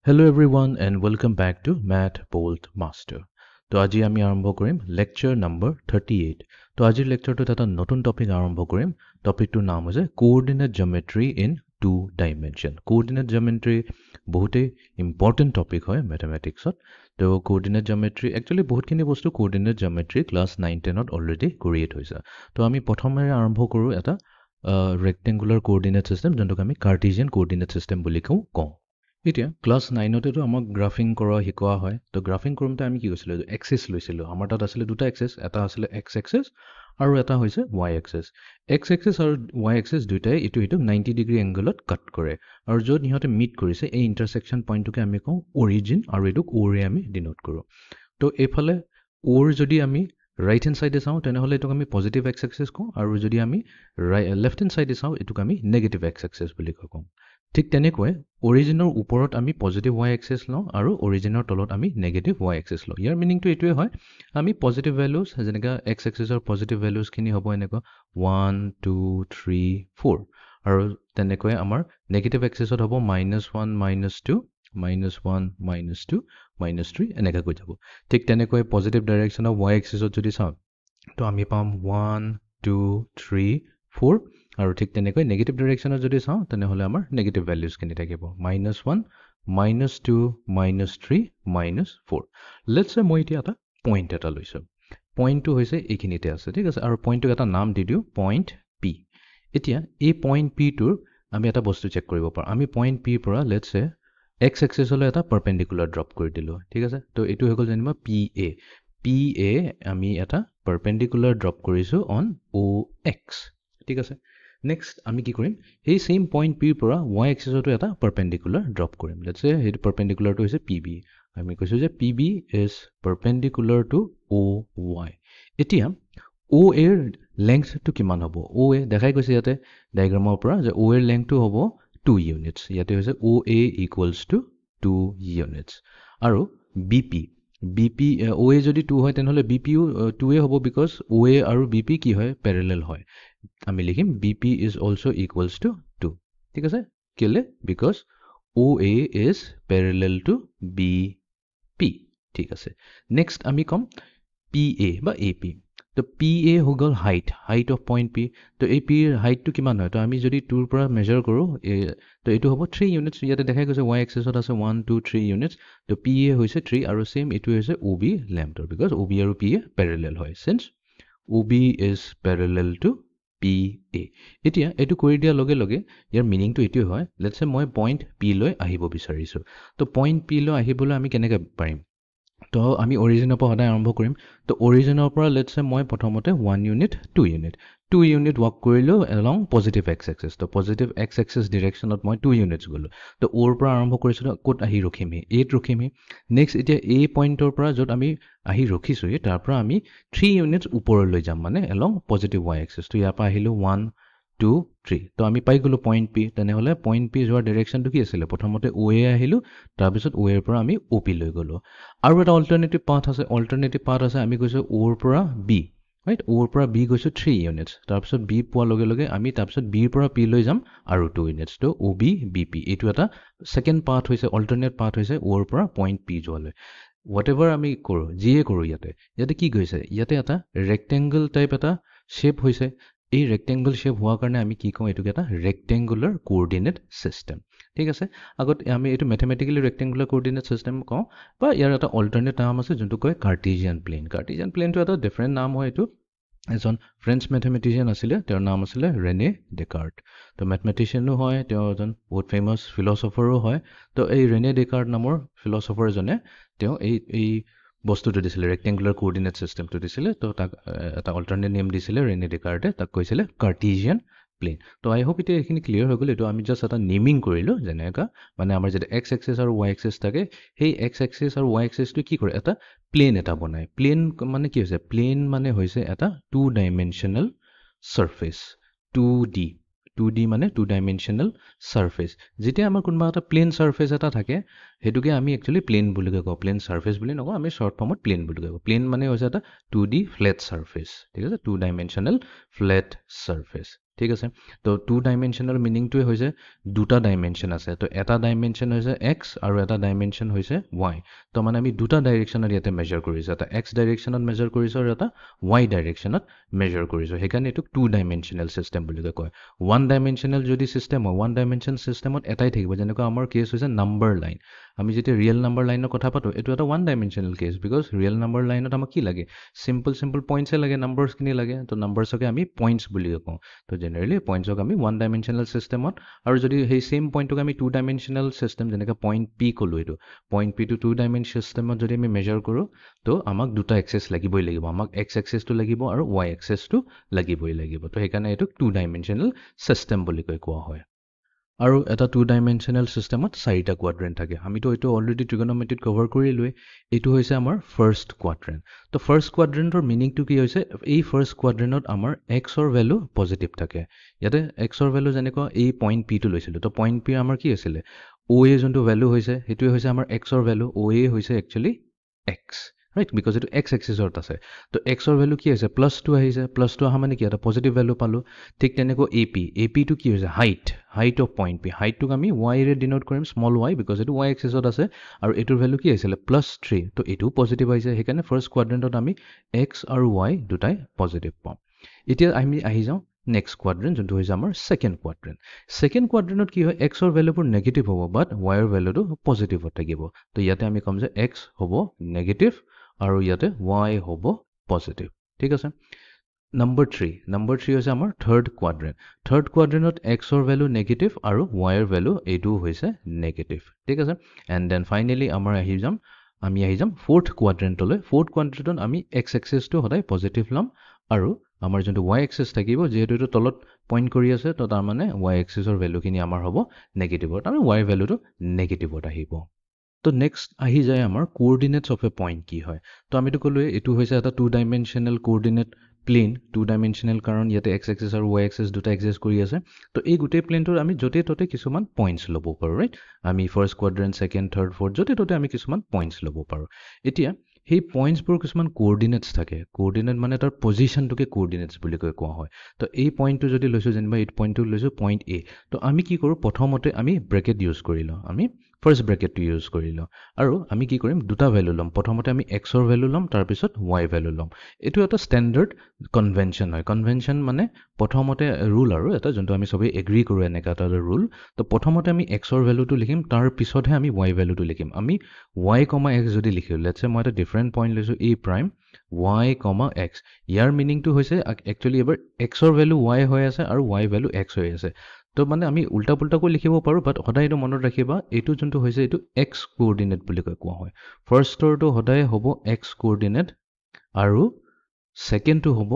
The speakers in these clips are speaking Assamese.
Hello everyone and welcome back to Math Bolt Master. তো আজি আমি আৰম্ভ কৰিম lecture number 38. তো আজিৰ lectureটোত এটা নতুন টপিক আৰম্ভ কৰিম. টপিকটোৰ নাম হৈছে coordinate geometry in two dimension. Coordinate geometry বহুতেই important topic হয় mathematicsত. তো coordinate geometry actually বহুতখিনি বস্তু coordinate geometry class 9-10ত already create হৈছে. তো আমি প্ৰথমে আৰম্ভ কৰোঁ এটা rectangular coordinate system যোনটোক আমি Cartesian coordinate system বুলি কওঁ. এতিয়া ক্লাছ 9তেতো আমাক গ্ৰাফিং কৰা শিকোৱা হয় তো গ্ৰাফিং কৰোঁতে আমি কি কৰিছিলোঁ এক্সিছ লৈছিলোঁ আমাৰ তাত আছিলে দুটা এক্সিছ এটা আছিলে এক্স এক্সিছ আৰু এটা হৈছে ৱাই এক্সিছ আৰু ৱাই এক্সিছ দুটাই ইটোক 90 ডিগ্ৰী এংগলত কাট কৰে আৰু য'ত ইহঁতে মিট কৰিছে এই ইণ্টাৰছেকশ্যন পইণ্টটোকে আমি কওঁ অৰিজিন আৰু এইটোক অ'ৰে আমি ডিনোট কৰোঁ তো এইফালে অ'ৰ যদি আমি ৰাইট হেণ্ড চাইডে চাওঁ তেনেহ'লে এইটোক আমি পজিটিভ এক্স এক্সিছ কওঁ আৰু যদি আমি লেফ্ট হেণ্ড চাইডে চাওঁ এইটোক আমি নেগেটিভ এক্স এক্সিছ বুলি কওঁ ঠিক তেনেকৈ অৰিজিনৰ ওপৰত আমি পজিটিভ ৱাই এক্সিছ লওঁ আৰু অৰিজিনৰ তলত আমি নেগেটিভ ৱাই এক্সিছ লওঁ ইয়াৰ মিনিংটো এইটোৱে হয় আমি পজিটিভ ভেলুজ যেনেকৈ এক্স এক্সিছৰ পজিটিভ ভেলুজখিনি হ'ব এনেকুৱা 1 2 3 4 আৰু তেনেকৈ আমাৰ নেগেটিভ এক্সিছত হ'ব -1 -2 -1 -2 -3 এনেকৈ গৈ যাব ঠিক তেনেকৈ পজিটিভ ডাইৰেকশ্যন অফ ৱাই এক্সিছত যদি চাওঁ তো আমি পাম 1 2 3 4 আৰু ঠিক তেনেকৈ নেগেটিভ ডাইৰেকশ্যনত যদি চাওঁ তেনেহ'লে আমাৰ নেগেটিভ ভেলুজখিনি থাকিব -1 -2 -3 -4 লেটছ চে মই এতিয়া এটা পইণ্ট এটা লৈছোঁ পইণ্টটো হৈছে এইখিনিতে আছে ঠিক আছে আৰু পইণ্টটোক এটা নাম দি দিওঁ পইণ্ট পি এতিয়া এই পইণ্ট পিটোৰ আমি এটা বস্তু চেক কৰিব পাৰোঁ আমি পইণ্ট পিৰ পৰা লেটছ চে এক্স এক্সিছলৈ এটা পাৰপেণ্ডিকুলাৰ ড্ৰপ কৰি দিলোঁ ঠিক আছে তো এইটো হৈ গ'ল যেনিবা পি এ আমি এটা পাৰপেণ্ডিকুলাৰ ড্ৰপ কৰিছোঁ অন অ' এক্স ঠিক আছে নেক্সট আমি কি কৰিম সেই সেম পইণ্ট পিৰ পৰা ৱাই এক্সিছতো এটা পাৰপেণ্ডিকুলাৰ ড্ৰপ কৰিম লেটছ চে সেইটো পাৰপেণ্ডিকুলাৰটো হৈছে পি বি আমি কৈছোঁ যে P B is perpendicular to O' Y এতিয়া অ' এৰ লেংথটো কিমান হ'ব অ' এ দেখাই গৈছে ইয়াতে ডায়েগ্ৰামৰ পৰা যে অ' এৰ লেংথটো হ'ব 2 ইউনিটছ ইয়াতে হৈছে অ' এ ইকুৱেলছ টু 2 ইউনিটছ আৰু বি পি অ' এ যদি 2 হয় তেনেহ'লে বি পিও 2 হ'ব বিকজ অ' এ আৰু বি পি কি হয় পেৰেলেল হয় আমি লিখিম B P is also' equals to 2 ঠিক আছে কেলে because O' A is parallel to B P ঠিক আছে নেক্সট আমি ক'ম পি এ বা এ পি তো পি এ হৈ গ'ল হাইট অফ পইণ্ট পি তো এই পিৰ হাইটটো কিমান হয় তো আমি যদি 2ৰ পৰা মেজাৰ কৰোঁ তো এইটো হ'ব 3 ইউনিটছ ইয়াতে দেখাই গৈছে ৱাই এক্সিছত আছে 1 2 3 ইউনিটছ তো পি এ হৈছে 3 আৰু ছেইম এইটো হৈছে অ' বি লেংথৰ বিকজ অ' বি আৰু পি এ পেৰেলেল হয় since O' B is parallel to P A এতিয়া এইটো কৰি দিয়াৰ লগে লগে ইয়াৰ মিনিংটো এইটোৱে হয় লেটছ চে মই পইণ্ট পি লৈ আহিব বিচাৰিছোঁ তো পইণ্ট পি লৈ আহিবলৈ আমি কেনেকৈ পাৰিম তো আমি অৰিজিনৰ পৰা সদায় আৰম্ভ কৰিম তো অৰিজিনৰ পৰা লেটছ চে মই প্ৰথমতে 1 ইউনিট 2 ইউনিট ৱাক কৰিলোঁ এলং পজিটিভ এক্স এক্সিছ তো পজিটিভ এক্স এক্সিছ ডিৰেকশ্যনত মই 2 ইউনিটছ গ'লোঁ তো অ'ৰ পৰা আৰম্ভ কৰিছিলোঁ ক'ত আহি ৰখিমহি এইত ৰখিমহি নেক্সট এতিয়া এই পইণ্টৰ পৰা য'ত আমি আহি ৰখিছোঁহি তাৰ পৰা আমি 3 ইউনিটছ ওপৰলৈ যাম মানে এলং পজিটিভ ৱাই এক্সিছ তো ইয়াৰ পৰা আহিলোঁ 1 2 3 তো আমি পাই গ'লোঁ পইণ্ট পি তেনেহ'লে পইণ্ট পি যোৱাৰ ডিৰেকশ্যনটো কি আছিলে প্ৰথমতে অ' এ আহিলোঁ তাৰপিছত অ' এৰ পৰা আমি অ' পি লৈ গ'লোঁ আৰু এটা অল্টাৰনেটিভ পাথ আছে আমি গৈছোঁ অ'ৰ পৰা বি ৰাইট অ'ৰ পৰা বি গৈছোঁ 3 ইউনিটছ তাৰপিছত বি পোৱাৰ লগে লগে আমি তাৰপিছত বিৰ পৰা পি লৈ যাম আৰু 2 ইউনিটছ তো অ' বি বি পি এইটো এটা ছেকেণ্ড পাথ হৈছে অল্টাৰনেট পাথ হৈছে অ'ৰ পৰা পইণ্ট পি যোৱালৈ হোৱাট এভাৰ আমি কৰোঁ যিয়ে কৰোঁ ইয়াতে কি গৈছে ইয়াতে এটা ৰেক্টেংগল টাইপ এটা শ্বেপ হৈছে এই ৰেক্টেংগল শ্বেপ হোৱাৰ কাৰণে আমি কি কওঁ এইটোক এটা ৰেক্টেংগুলাৰ কোঅৰ্ডিনেট ছিষ্টেম ঠিক আছে আগত আমি এইটো মেথমেটিকেলি ৰেক্টেংগুলাৰ কোঅৰ্ডিনেট ছিষ্টেম কওঁ বা ইয়াৰ এটা অল্টাৰনেট নাম আছে যোনটো কয় কাৰ্টেজিয়ান প্লেনটো এটা ডিফাৰেণ্ট নাম হয় এইটো এজন ফ্ৰেঞ্চ মেথমেটিচিয়ান আছিলে তেওঁৰ নাম আছিলে ৰেনে ডেকাৰ্ট তো মেথমেটিচিয়ানো হয় তেওঁ এজন বহুত ফেমাছ ফিলচফাৰো হয় তো এই ৰেনে ডেকাৰ্ট নামৰ ফিলচফাৰজনে তেওঁ এই বস্তুটো দিছিলে ৰেক্টেংগুলাৰ কোঅৰ্ডিনেট ছিষ্টেমটো দিছিলে তো তাক এটা অল্টাৰনেট নেম দিছিলে ৰেনে ডেকাৰ্টে তাক কৈছিলে কাৰ্টেজিয়ান প্লেন তো আই হোপ এতিয়া এইখিনি ক্লিয়াৰ হৈ গ'ল এইটো আমি জাষ্ট এটা নেমিং কৰিলোঁ যেনেকুৱা মানে আমাৰ যেতিয়া এক্স এক্সিছ আৰু ৱাই এক্সিছ থাকে সেই এক্স এক্সিছ আৰু ৱাই এক্সিছটো কি কৰে এটা প্লেন এটা বনায় প্লেন মানে কি হৈছে প্লেন মানে হৈছে এটা 2 ডাইমেনশ্যনেল ছাৰ্ফেচ 2D মানে 2 ডাইমেনশ্যনেল ছাৰ্ফেচ যেতিয়া আমাৰ কোনোবা এটা প্লেন ছাৰ্ফেচ এটা থাকে সেইটোকে আমি একচুৱেলি প্লেন বুলি কওঁ প্লেন ছাৰ্ফেচ বুলি নকওঁ আমি শ্বৰ্ট ফৰ্মত প্লেন বুলি কওঁ প্লেন মানে হৈছে এটা 2D ফ্লেট ছাৰ্ফেচ ঠিক আছে 2 ডাইমেনশ্যনেল ফ্লেট ছাৰ্ফেচ ঠিক আছে তো টু ডাইমেনশ্যনেল মিনিংটোৱে হৈছে দুটা ডাইমেনশ্যন আছে তো এটা ডাইমেনশ্যন হৈছে এক্স আৰু এটা ডাইমেনশ্যন হৈছে ৱাই তো মানে আমি দুটা ডাইৰেকশ্যনত ইয়াতে মেজাৰ কৰিছোঁ এটা এক্স ডাইৰেকশ্যনত মেজাৰ কৰিছোঁ আৰু এটা ৱাই ডাইৰেকশ্যনত মেজাৰ কৰিছোঁ সেইকাৰণে এইটোক টু ডাইমেনশ্যনেল ছিষ্টেম বুলি কয় ওৱান ডাইমেনশ্যনেল যদি ছিষ্টেম হয় ওৱান ডাইমেনশ্যন ছিষ্টেমত এটাই থাকিব যেনেকুৱা আমাৰ কেছ হৈছে নাম্বাৰ লাইন আমি যেতিয়া ৰিয়েল নাম্বাৰ লাইনৰ কথা পাতোঁ এইটো এটা one dimensional case because real number লাইনত আমাক কি লাগে চিম্পল পইণ্টছে লাগে নাম্বাৰছখিনি লাগে তো নাম্বাৰছকে আমি পইণ্টছ বুলি কওঁ তো জেনেৰেলি পইণ্টছক আমি ওৱান ডাইমেনশ্যনেল ছিষ্টেমত আৰু যদি সেই ছেইম পইণ্টটোক আমি টু ডাইমেনশ্যনেল ছিষ্টেম যেনেকৈ পইণ্ট পি ক'লোঁ এইটো পইণ্ট পিটো টু ডাইমেনশ্যন ছিষ্টেমত যদি আমি মেজাৰ কৰোঁ তো আমাক দুটা এক্সেছ লাগিবই লাগিব আমাক এক্স এক্সেছটো লাগিব আৰু ৱাই এক্সেছটো লাগিবই লাগিব তো সেইকাৰণে এইটোক টু ডাইমেনশ্যনেল ছিষ্টেম বুলি কোৱা হয় আৰু এটা টু ডাইমেনশ্যনেল ছিষ্টেমত চাৰিটা কোৱাড্ৰেণ্ট থাকে আমিতো এইটো অলৰেডি ট্ৰিগন'মেট্ৰিত কভাৰ কৰিলোৱেই এইটো হৈছে আমাৰ ফাৰ্ষ্ট কোৱাড্ৰেণ্ট তো ফাৰ্ষ্ট কোৱাড্ৰেণ্টৰ মিনিংটো কি হৈছে এই ফাৰ্ষ্ট কোৱাড্ৰেণ্টত আমাৰ এক্সৰ ভেলু পজিটিভ থাকে ইয়াতে এক্সৰ ভেলু যেনেকুৱা এই পইণ্ট পিটো লৈছিলোঁ তো পইণ্ট পি আমাৰ কি আছিলে অ' এ যোনটো ভেলু হৈছে সেইটোৱে হৈছে আমাৰ এক্সৰ ভেলু অ' এ হৈছে একচুৱেলি এক্স ৰাইট বিকজ এইটো এক্স এক্সিছত আছে তো এক্সৰ ভেলু কি হৈছে +2 আহিছে +2 অহা মানে কি এটা পজিটিভ ভেলু পালোঁ ঠিক তেনেকৈ এ পিটো কি হৈছে হাইট অফ পইণ্ট পি হাইটটোক আমি ৱাইৰে ডিনোট কৰিম স্মল ৱাই বিকজ এইটো ৱাই এক্সিছত আছে আৰু এইটোৰ ভেলু কি আহিছিলে +3 তো এইটোও পজিটিভ আহিছে সেইকাৰণে ফাৰ্ষ্ট কোৱাড্ৰেণ্টত আমি এক্স আৰু ৱাই দুটাই পজিটিভ পাম এতিয়া আমি আহি যাওঁ নেক্সট কোৱাড্ৰেণ্ট যোনটো হৈছে আমাৰ ছেকেণ্ড কোৱাড্ৰেণ্টত কি হয় এক্সৰ ভেলুবোৰ নেগেটিভ হ'ব বাট ৱাইৰ ভেলুটো পজিটিভত থাকিব তো ইয়াতে আমি ক'ম যে এক্স হ'ব নেগেটিভ আৰু ইয়াতে ৱাই হ'ব পজিটিভ ঠিক আছে নম্বৰ থ্ৰী হৈছে আমাৰ থাৰ্ড কোৱাড্ৰেণ্টত এক্সৰ ভেলু নেগেটিভ আৰু ৱাইৰ ভেলু এইটোও হৈছে নেগেটিভ ঠিক আছে এণ্ড দেন ফাইনেলি আমি আহি যাম ফ'ৰ্থ কোৱাড্ৰেণ্টত আমি এক্স এক্সেছটো সদায় পজিটিভ ল'ম আৰু আমাৰ যোনটো ৱাই এক্সেছ থাকিব যিহেতু এইটো তলত পইণ্ট কৰি আছে তো তাৰমানে ৱাই এক্সেছৰ ভেলুখিনি আমাৰ হ'ব নেগেটিভত আৰু ৱাইৰ ভেলুটো নেগেটিভত আহিব তো নেক্সট আহি যায় আমাৰ কোঅৰ্ডিনেটছ অফ এ পইণ্ট কি হয় তো আমিতো ক'লোৱে এইটো হৈছে এটা two dimensional coordinate plane two dimensional কাৰণ ইয়াতে এক্স এক্সেছ আৰু ৱাই এক্সেছ দুটা এক্সিষ্ট কৰি আছে তো এই গোটেই প্লেনটোৰ আমি য'তে ত'তে কিছুমান পইণ্টছ ল'ব পাৰোঁ ৰাইট আমি first quadrant second third fourth য'তে ত'তে আমি কিছুমান পইণ্টছ ল'ব পাৰোঁ এতিয়া সেই পইণ্টছবোৰ কিছুমান কোঅৰ্ডিনেটছ থাকে কোঅৰ্ডিনেট মানে তাৰ পজিশ্যনটোকে কোঅৰ্ডিনেটছ বুলি কোৱা হয় তো এই পইণ্টটো যদি লৈছোঁ যেনিবা এই পইণ্টটো লৈছোঁ পইণ্ট এ তো আমি কি কৰোঁ প্ৰথমতে আমি ব্ৰেকেট ইউজ কৰি লওঁ আমি ফাৰ্ষ্ট ব্ৰেকেটটো ইউজ কৰি লওঁ আৰু আমি কি কৰিম দুটা ভেলু ল'ম প্ৰথমতে আমি এক্সৰ ভেলু ল'ম তাৰপিছত ৱাই ভেলু ল'ম এইটো এটা ষ্টেণ্ডাৰ্ড কনভেনশ্যন হয় কনভেনশ্যন মানে প্ৰথমতে ৰুল আৰু এটা যোনটো আমি চবেই এগ্ৰী কৰোঁ এনেকুৱা এটা ৰুল তো প্ৰথমতে আমি এক্সৰ ভেলুটো লিখিম তাৰপিছতহে আমি ৱাই ভেলুটো লিখিম আমি ৱাই কমা এক্স যদি লিখোঁ লেটছে মই এটা ডিফাৰেণ্ট পইণ্ট লৈছোঁ এ প্ৰাইম ৱাই কমা এক্স ইয়াৰ মিনিংটো হৈছে একচুৱেলি এবাৰ এক্সৰ ভেলু ৱাই হৈ আছে আৰু ৱাই ভেলু এক্স হৈ আছে তো মানে আমি উল্টা পুল্টাকৈ লিখিব পাৰোঁ বাট সদায় এইটো মনত ৰাখিবা এইটো যোনটো হৈছে এইটো এক্স কোঅৰ্ডিনেট বুলি কোৱা হয় ফাৰ্ষ্টৰটো সদায় হ'ব এক্স কোঅৰ্ডিনেট আৰু ছেকেণ্ডটো হ'ব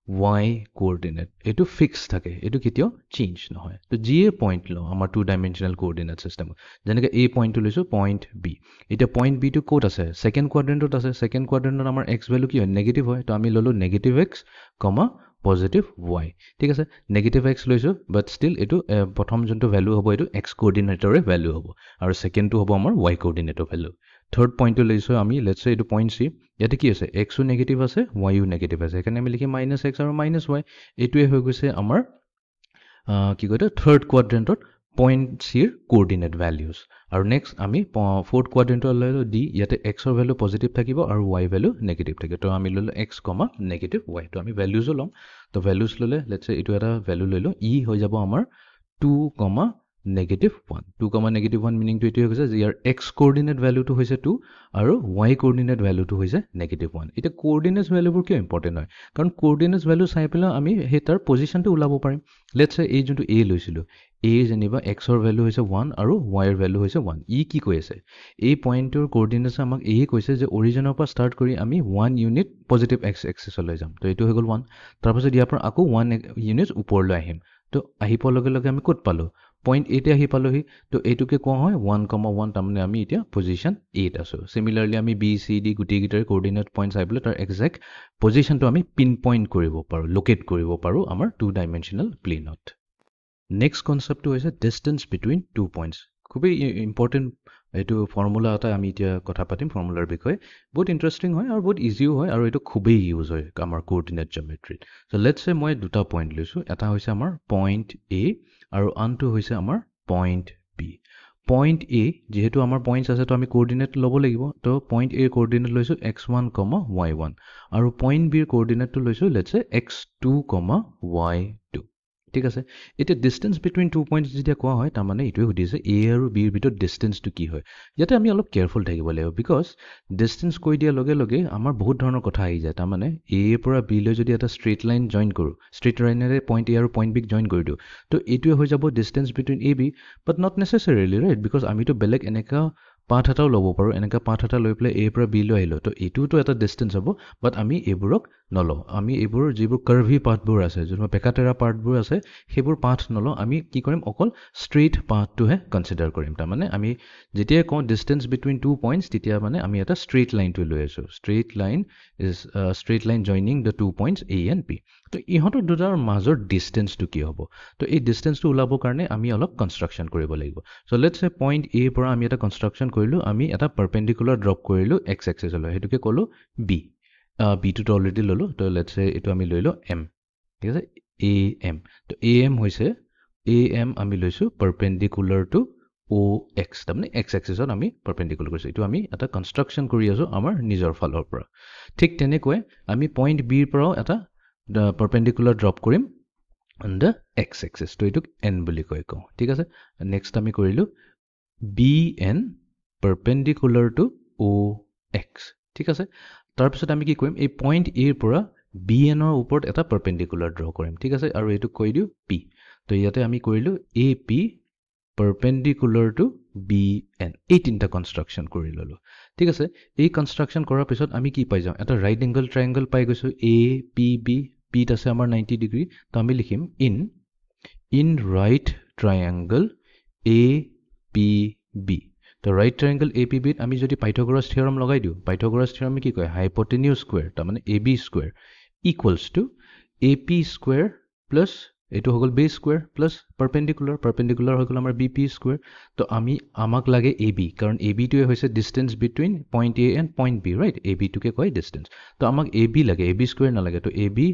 ৱাই কোঅৰ্ডিনেট এইটো ফিক্স থাকে এইটো কেতিয়াও চেঞ্জ নহয় তো যিয়ে পইণ্ট লওঁ আমাৰ টু ডাইমেনশ্যনেল কোঅৰ্ডিনেট ছিষ্টেমত যেনেকৈ এই পইণ্টটো লৈছোঁ পইণ্ট বি এতিয়া পইণ্ট বিটো ক'ত আছে ছেকেণ্ড কোৱাড্ৰেণ্টত আছে ছেকেণ্ড কোৱাড্ৰেণ্টত আমাৰ এক্স ভেলু কি হয় নেগেটিভ হয় তো আমি ল'লোঁ নেগেটিভ এক্স কমা পজিটিভ ৱাই ঠিক আছে নেগেটিভ এক্স লৈছোঁ বাট ষ্টিল এইটো প্ৰথম যোনটো ভেলু হ'ব এইটো এক্স কোঅৰ্ডিনেটৰে ভেলু হ'ব আৰু ছেকেণ্ডটো হ'ব আমাৰ ৱাই কোঅৰ্ডিনেটৰ ভেলু থাৰ্ড পইণ্টটো লৈছোঁ আমি লেটছে এইটো পইণ্ট চি ইয়াতে কি আছে এক্সো নেগেটিভ আছে ৱাইও নেগেটিভ আছে সেইকাৰণে আমি লিখিম মাইনাছ এক্স আৰু মাইনাছ ৱাই এইটোৱে হৈ গৈছে আমাৰ কি কয় থাৰ্ড কোৱাড্ৰেণ্টত পইণ্ট চিৰ কোঅৰ্ডিনেট ভেলিউজ আৰু নেক্সট আমি ফ'ৰ্থ কোৱাড্ৰেণ্টত ল'লোঁ ডি ইয়াতে এক্সৰ ভেলু পজিটিভ থাকিব আৰু ৱাই ভেলু নেগেটিভ থাকিব তো আমি ল'লোঁ এক্স কমা নেগেটিভ ৱাই তো আমি ভেলিউজো ল'ম তো ভেলিউজ ল'লে লেটছে এইটো এটা ভেলু লৈ লওঁ ই হৈ যাব আমাৰ 2, -1 2, মিনিংটো এইটোৱে হৈছে যে ইয়াৰ এক্স কোঅৰ্ডিনেট ভেলুটো হৈছে 2 আৰু ৱাই কোঅৰ্ডিনেট ভেলুটো হৈছে -1 এতিয়া কোঅৰ্ডিনেটছ ভেলুবোৰ কিয় ইম্পৰ্টেণ্ট হয় কাৰণ কোঅৰ্ডিনেটছ ভেলু চাই পেলাই আমি সেই তাৰ পজিশ্যনটো ওলাব পাৰিম লেটছে এই যোনটো এ লৈছিলোঁ এ যেনিবা এক্সৰ ভেলু হৈছে 1 আৰু ৱাইৰ ভেলু হৈছে 1 ই কি কৈ আছে এই পইণ্টটোৰ কোঅৰ্ডিনেটছে আমাক এই কৈছে যে অৰিজিনৰ পৰা ষ্টাৰ্ট কৰি আমি 1 ইউনিট পজিটিভ এক্স এক্সিছলৈ যাম তো এইটো হৈ গ'ল 1 তাৰপাছত ইয়াৰ পৰা আকৌ 1 ইউনিট ওপৰলৈ আহিম তো আহি পোৱাৰ লগে লগে আমি ক'ত পালোঁ পইণ্ট এইটে আহি পালোহি তো এইটোকে কোৱা হয় 1,1 তাৰমানে আমি এতিয়া পজিশ্যন 8 আছোঁ চিমিলাৰলি আমি বি চি ডি গোটেইকেইটাৰ কোঅৰ্ডিনেট পইণ্ট চাই পেলাই তাৰ একজেক্ট পজিশ্যনটো আমি পিন পইণ্ট কৰিব পাৰোঁ লোকেট কৰিব পাৰোঁ আমাৰ টু ডাইমেনশ্যনেল প্লেনত নেক্সট কনচেপ্টটো হৈছে ডিষ্টেঞ্চ বিটুইন টু পইণ্টছ খুবেই ইম্পৰ্টেণ্ট এইটো ফৰ্মুলা এটা আমি এতিয়া কথা পাতিম ফৰ্মুলাৰ বিষয়ে বহুত ইণ্টাৰেষ্টিং হয় আৰু বহুত ইজিও হয় আৰু এইটো খুবেই ইউজ হয় আমাৰ কোঅৰ্ডিনেট জিঅ'মেট্ৰিত চ' লেটছ চে মই দুটা পইণ্ট লৈছোঁ এটা হৈছে আমাৰ পইণ্ট এ আৰু আনটো হৈছে আমাৰ পইণ্ট বি পইণ্ট এ যিহেতু আমাৰ পইণ্টছ আছে তো আমি কোঅৰ্ডিনেট ল'ব লাগিব তো পইণ্ট এৰ কোঅৰ্ডিনেট লৈছোঁ x1, y1 আৰু পইণ্ট বিৰ কোঅৰ্ডিনেটটো লৈছোঁ লেটছ চে x2, y2 ঠিক আছে এতিয়া ডিষ্টেঞ্চ বিটুইন টু পইণ্টছ যেতিয়া কোৱা হয় তাৰমানে এইটোৱে সুধিছে এ আৰু বিৰ ভিতৰত ডিষ্টেঞ্চটো কি হয় ইয়াতে আমি অলপ কেয়াৰফুল থাকিব লাগিব বিকজ ডিষ্টেঞ্চ কৈ দিয়াৰ লগে লগে আমাৰ বহুত ধৰণৰ কথা আহি যায় তাৰমানে এৰ পৰা বিলৈ যদি এটা ষ্ট্ৰেইট লাইন জইন কৰোঁ ষ্ট্ৰেইট লাইনেৰে পইণ্ট এ আৰু পইণ্ট বিক জইন কৰি দিওঁ তো এইটোৱে হৈ যাব distance between A B but not necessarily right because আমিতো বেলেগ এনেকুৱা পাথ এটাও ল'ব পাৰোঁ এনেকুৱা পাথ এটা লৈ পেলাই এৰ পৰা বিলৈ আহিলোঁ তো এইটোতো এটা ডিষ্টেঞ্চ হ'ব বাট আমি এইবোৰক নলওঁ আমি এইবোৰ যিবোৰ কাৰ্ভি পাথবোৰ আছে যোনবোৰ বেকাটেৰা পাৰ্টবোৰ আছে সেইবোৰ পাথ নলওঁ আমি কি কৰিম অকল ষ্ট্ৰেইট পাথটোহে কনচিডাৰ কৰিম তাৰমানে আমি যেতিয়াই কওঁ ডিষ্টেঞ্চ বিটুইন টু পইণ্টছ তেতিয়া মানে আমি এটা ষ্ট্ৰেইট লাইনটো লৈ আছোঁ straight line joining the two points A and B তো ইহঁতৰ দুটাৰ মাজৰ ডিষ্টেঞ্চটো কি হ'ব তো এই ডিষ্টেঞ্চটো ওলাবৰ কাৰণে আমি অলপ কনষ্ট্ৰাকশ্যন কৰিব লাগিব চ' লেটছ চে পইণ্ট এৰ পৰা আমি এটা কনষ্ট্ৰাকশ্যন কৰিলোঁ আমি এটা পাৰপেণ্ডিকুলাৰ ড্ৰপ কৰিলোঁ এক্স এক্সিছলৈ সেইটোকে ক'লোঁ বি বিটোতো অলৰেডি ল'লোঁ তো লেটছ চে এইটো আমি লৈ লওঁ এম ঠিক আছে এ এম তো এ এম হৈছে এ এম আমি লৈছোঁ পাৰপেণ্ডিকুলাৰ টু অ' এক্স তাৰমানে এক্স এক্সিছত আমি পাৰপেণ্ডিকুলাৰ কৰিছোঁ এইটো আমি এটা কনষ্ট্ৰাকশ্যন কৰি আছোঁ আমাৰ নিজৰ ফালৰ পৰা ঠিক তেনেকৈ আমি পইণ্ট বিৰ পৰাও এটা পাৰপেণ্ডিকুলাৰ ড্ৰপ কৰিম অন দ্য এক্স এক্সিছ তো এইটোক এন বুলি কওঁ ঠিক আছে নেক্সট আমি কৰিলোঁ B N perpendicular to O' x ঠিক আছে তাৰপিছত আমি কি কৰিম এই পইণ্ট এৰ পৰা বি এনৰ ওপৰত এটা পাৰপেণ্ডিকুলাৰ ড্ৰ কৰিম ঠিক আছে আৰু এইটোক কৈ দিওঁ পি তো ইয়াতে আমি কৰিলোঁ A P perpendicular to B N এই তিনিটা কনষ্ট্ৰাকশ্যন কৰি ল'লোঁ ঠিক আছে এই কনষ্ট্ৰাকশ্যন কৰাৰ পিছত আমি কি পাই যাওঁ এটা ৰাইট এংগল ট্ৰাইংগল পাই গৈছোঁ এ পি বি পিত আছে আমাৰ 90 ডিগ্ৰী তো আমি লিখিম in right triangle A P B তো ৰাইট ট্ৰাইংগল এ পি বিত আমি যদি পাইথাগোৰাছ থিয়ৰম লগাই দিওঁ পাইথাগোৰাছ থিয়ৰমে কি কয় হাইপটেনিউজ স্কুৱেৰ তাৰমানে A B square equals to A P square plus এইটো হৈ গ'ল বেছ স্কুৱেৰ প্লাছ পাৰপেণ্ডিকুলাৰ হৈ গ'ল আমাৰ বি পি স্কুৱেৰ তো আমাক লাগে এ বি কাৰণ এ বিটোৱে হৈছে distance between point A and point B right A বিটোকে কয় ডিষ্টেঞ্চ তো আমাক এ বি লাগে এ বি স্কুৱেৰ নালাগে তো এ বি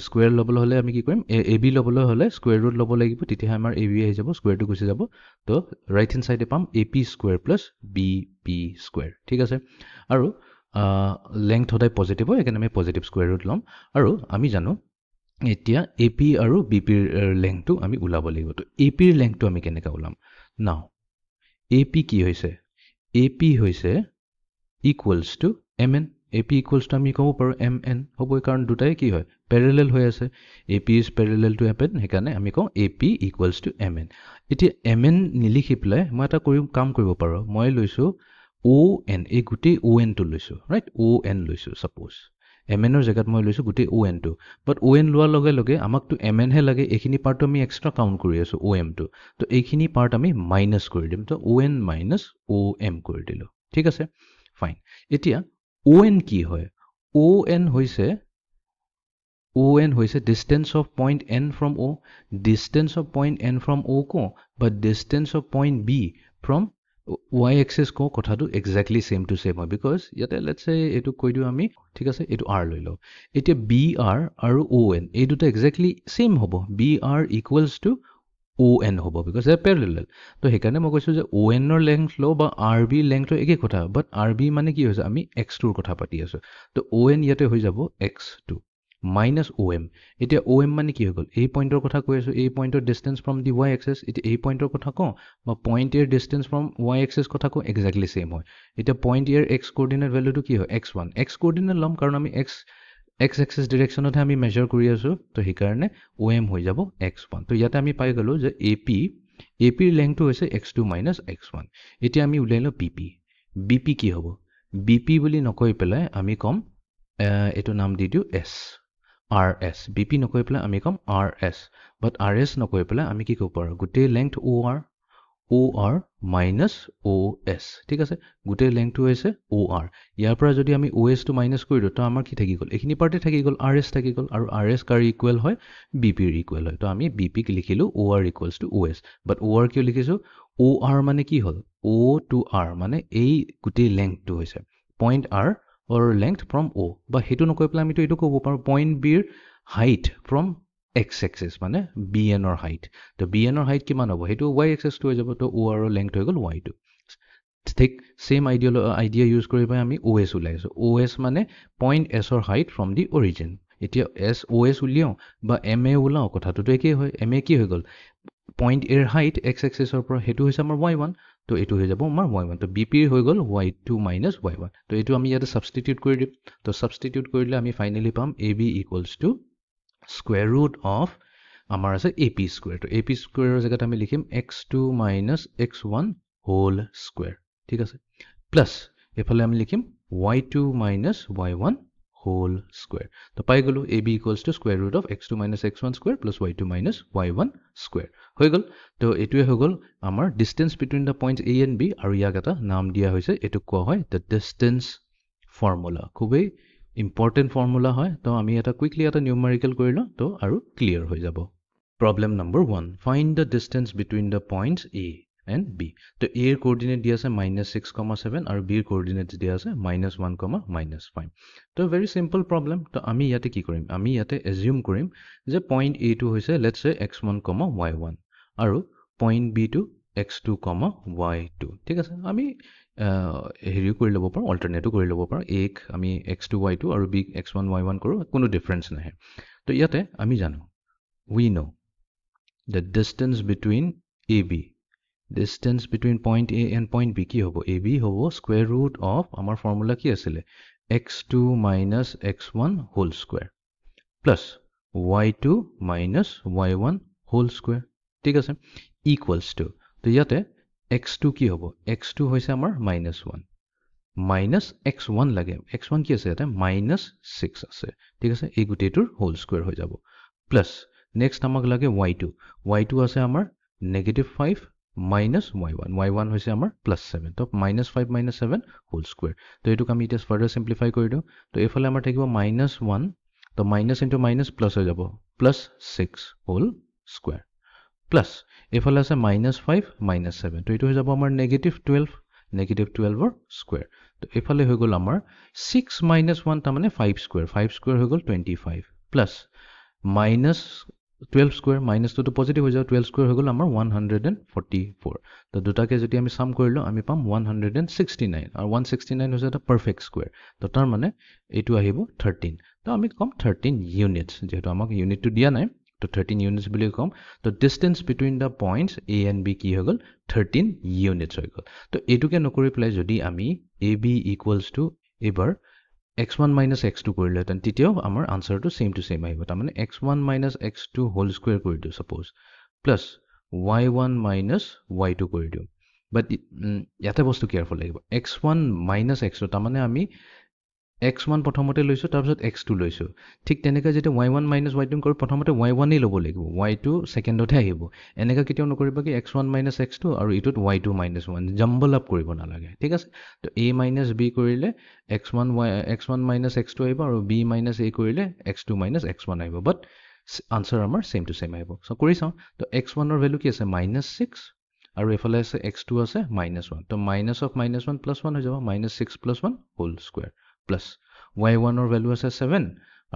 স্কুৱেৰ ল'বলৈ হ'লে আমি কি কৰিম এ বি ল'বলৈ হ'লে স্কুৱেৰ ৰুট ল'ব লাগিব তেতিয়াহে আমাৰ এ বি আহি যাব স্কুৱেৰটো গুচি যাব তো ৰাইট হেণ্ড চাইডে পাম A P square plus B P square ঠিক আছে আৰু লেংথ সদায় পজিটিভ হয় সেইকাৰণে আমি পজিটিভ স্কুৱেৰ ৰুট ল'ম আৰু আমি জানো এতিয়া এ পি আৰু বি পিৰ লেংথটো আমি ওলাব লাগিব তো এ পিৰ লেংথটো আমি কেনেকৈ ওলাম নাও এ পি কি হৈছে এ পি হৈছে equals to M N A P equals to আমি ক'ব পাৰোঁ এম এন হ'বই কাৰণ দুটাই কি হয় পেৰেলেল হৈ আছে A P is parallel to M N সেইকাৰণে আমি কওঁ A P equals to M N এতিয়া এম এন নিলিখি পেলাই মই এটা কাম কৰিব পাৰোঁ মই লৈছোঁ অ' এন এই গোটেই অ' এনটো লৈছোঁ ৰাইট অ' এন লৈছোঁ ছাপ'জ এম এনৰ জেগাত মই লৈছোঁ গোটেই অ' এনটো বাট অ' এন লোৱাৰ লগে লগে আমাকতো এম এনহে লাগে এইখিনি পাৰ্টটো আমি এক্সট্ৰা কাউণ্ট কৰি আছোঁ অ' এমটো তো এইখিনি পাৰ্ট আমি মাইনাছ কৰি দিম তো অ' এন মাইনাছ অ' এম কৰি দিলোঁ ঠিক আছে ফাইন এতিয়া অ' এন কি হয় অ' এন হৈছে distance of point N from O' distance of point N from O' কওঁ বা distance of point B from Y axis কওঁ কথাটো এক্সেক্টলি ছেম টু ছেম হয় বিকজ ইয়াতে লেটছ চে এইটো কৈ দিওঁ আমি ঠিক আছে এইটো আৰ লৈ লওঁ এতিয়া বি আৰ আৰু অ' এন এই দুটা এক্সেক্টলি ছেইম হ'ব B R equals to O' N হ'ব বিকজ এ পেৰেলেল তো সেইকাৰণে মই কৈছোঁ যে অ' এনৰ লেংথ লওঁ বা আৰ বি লেংথৰ একেই কথা বাট আৰ বি মানে কি হৈছে আমি এক্স2ৰ কথা পাতি আছোঁ তো অ' এন ইয়াতে হৈ যাব এক্স2 মাইনাছ অ' এম এতিয়া অ' এম মানে কি হৈ গ'ল এই পইণ্টৰ কথা কৈ আছোঁ এই পইণ্টৰ distance from the Y axis এতিয়া এই পইণ্টৰ কথা কওঁ বা পইণ্ট এৰ ডিষ্টেঞ্চ ফ্ৰম ৱাই এক্সিছ কথা কওঁ এক্সেক্টলি ছেইম হয় এতিয়া পইণ্ট এৰ এক্স কোঅৰ্ডিনেট ভেলুটো কি হয় x1 এক্স কোঅৰ্ডিনেট ল'ম কাৰণ আমি এক্স এক্সিছ ডিৰেকশ্যনতহে আমি মেজাৰ কৰি আছোঁ তো সেইকাৰণে অ' এম হৈ যাব x1 তো ইয়াতে আমি পাই গ'লোঁ যে এ পিৰ লেংথটো হৈছে x2 মাইনাছ x1 এতিয়া আমি উলিয়াই লওঁ বি পি কি হ'ব বি পি বুলি নকৈ পেলাই আমি ক'ম এইটো নাম দি দিওঁ S R S B P নকৈ পেলাই আমি ক'ম R S but R S নকৈ পেলাই আমি কি ক'ব পাৰোঁ গোটেই length O' R minus O' S ঠিক আছে গোটেই লেংথটো হৈছে অ' আৰ ইয়াৰ পৰা যদি আমি অ' এছটো মাইনাছ কৰি দিওঁ তো আমাৰ কি থাকি গ'ল এইখিনি পাৰ্টে থাকি গ'ল আৰ এছ থাকি গ'ল আৰু আৰ এছ কাৰ ইকুৱেল হয় বি পিৰ ইকুৱেল হয় তো আমি বি পিক লিখিলোঁ O' R equals to O' S but O' R কিয় লিখিছোঁ OR মানে কি হল O to R মানে এই গোটেই লেংথটো হৈছে point R or length from O বা হেতু নকৈ পেলাই আমি তো এটো ক'ব পাৰো পইণ্ট B ৰ height from x axis মানে BN or height তো BN or height কিমান হ'ব হেতু y axis to হৈ যাব তো OR ৰ length হৈ গল y টো ঠিক same idea use কৰি পাই আমি OS উলাইছো OS মানে point S or height from the origin এতিয়া OS উলিয়াও বা MA উলাও কথাটো তো একেই হয় MA কি হৈ গল point A height x axis or পৰা হেতু হৈছে আমাৰ y1 তো এটো হৈ যাব আমাৰ y1 তো BP হৈ গল y2 minus y1 তো এটো আমি ইয়াতে substitute কৰি দিম তো substitute কৰিলে আমি finally পাম AB equals to square root of আমাৰ আছে AP square তো AP square ৰ জায়গাত আমি লিখিম x2 minus x1 whole square ঠিক আছে প্লাস এফালে আমি লিখিম y2 minus y1 whole square তো পাই গলো AB equals to square root of x2 minus x1 square plus y2 minus y1 square হৈ গল তো এটোৱে হৈ গল আমাৰ distance between the points A and B আৰু ইয়াক এটা নাম দিয়া হৈছে এটো কোৱা হয় the distance formula খুবেই important formula হয় তো আমি এটা quickly এটা numerical কৰিলো তো আৰু clear হৈ যাব problem number 1 find the distance between the points A and B তো A ৰ coordinate দিয়া আছে -6,7 আৰু B ৰ coordinates দিয়া আছে -1,-5 তো very simple problem তো আমি ইয়াতে কি কৰিম আমি ইয়াতে assume কৰিম যে point A টো হৈছে let's say x1, y1 আৰু point B টো x2, y2 ঠিক আছে আমি হেৰিও কৰি ল'ব পাৰো অল্টাৰনেটিভ কৰি ল'ব পাৰো A ক আমি x2, y2 আৰু B ক x1, y1 কৰো কোনো ডিফাৰেন্স নাই তো ইয়াতে আমি জানো we know the distance between AB distance between point A and point B কি হ'ব AB হ'ব square root of আমাৰ ফৰ্মুলা কি আছিল x2 minus x1 whole square plus y2 minus y1 whole square ঠিক আছে equals to তো ইয়াতে x2 কি হ'ব x2 হৈছে আমাৰ -1 minus x1 লাগে x1 কি আছে এটা -6 আছে ঠিক আছে এই গুটেটোৰ whole square হৈ যাব plus next আমাক লাগে y2 আছে আমাৰ -5 minus y1 y1 হৈছে আমাৰ +7 তো -5 - 7 whole square তো এটোক আমি এটা further simplify কৰি দিও তো এফালে আমাৰ থাকিব -1 তো minus into minus plus হৈ যাব +6 whole square plus এফালে আছে -5 - 7 তো এটো হৈ যাব আমাৰ -12 -12 ৰ স্কয়াৰ তো এফালে হৈ গল আমাৰ 6 - 1 তাৰ মানে 5 স্কয়াৰ হৈ গল 25 plus -12 স্কয়াৰ মাইনাস তো পজিটিভ হৈ যাব 12 স্কয়াৰ হৈ গল আমাৰ 144 তো দুটাকে যদি আমি সাম কৰিলো আমি পাম 169 আৰু 169 হৈছে এটা পাৰফেক্ট স্কয়াৰ তো তাৰ মানে এটো আহিব 13 তো আমি কম 13 ইউনিটস যেহেতু আমাক ইউনিটটো দিয়া নাই তো 13 units বুলি কম তো distance between the points A and B কি হৈ গল 13 units হৈ গল তো এটোকে নকৰি প্লাই যদি আমি AB equals to এবাৰ x1 minus x2 কৰিলে তেন তিতিয়াও আমাৰ আনসাৰটো সেম টু সেম আহিব তাৰমানে x1 minus x2 whole square কৰি দিও suppose plus y1 minus y2 কৰি দিও বাট ইয়াতে বস্তু কেয়াৰফুল লাগিব x1 minus x2 তাৰমানে আমি x1 প্ৰথমতে লৈছো তাৰপিছত x2 লৈছো ঠিক তেনেকৈ যেতে y1 minus y2 কৰি প্ৰথমতে y1 এ ল'ব লাগিব y2 সেকেন্ডতে আহিব এনেকা কিতেও নকৰিবা কি x1 minus x2 আৰু ইটোত y2 minus 1 জাম্বল আপ কৰিব না লাগে ঠিক আছে তো a minus b কৰিলে x1 minus x2 আহিব আৰু b minus a কৰিলে x2 minus x1 আহিব বাট আনসাৰ আমাৰ সেম টু সেম আহিব সো কৰি চাও তো x1 ৰ ভ্যালু কি আছে -6 আৰু এফালে আছে x2 আছে -1 তো minus of -1 plus 1 হৈ যাব -6 plus 1 whole square plus y1 or value আছে 7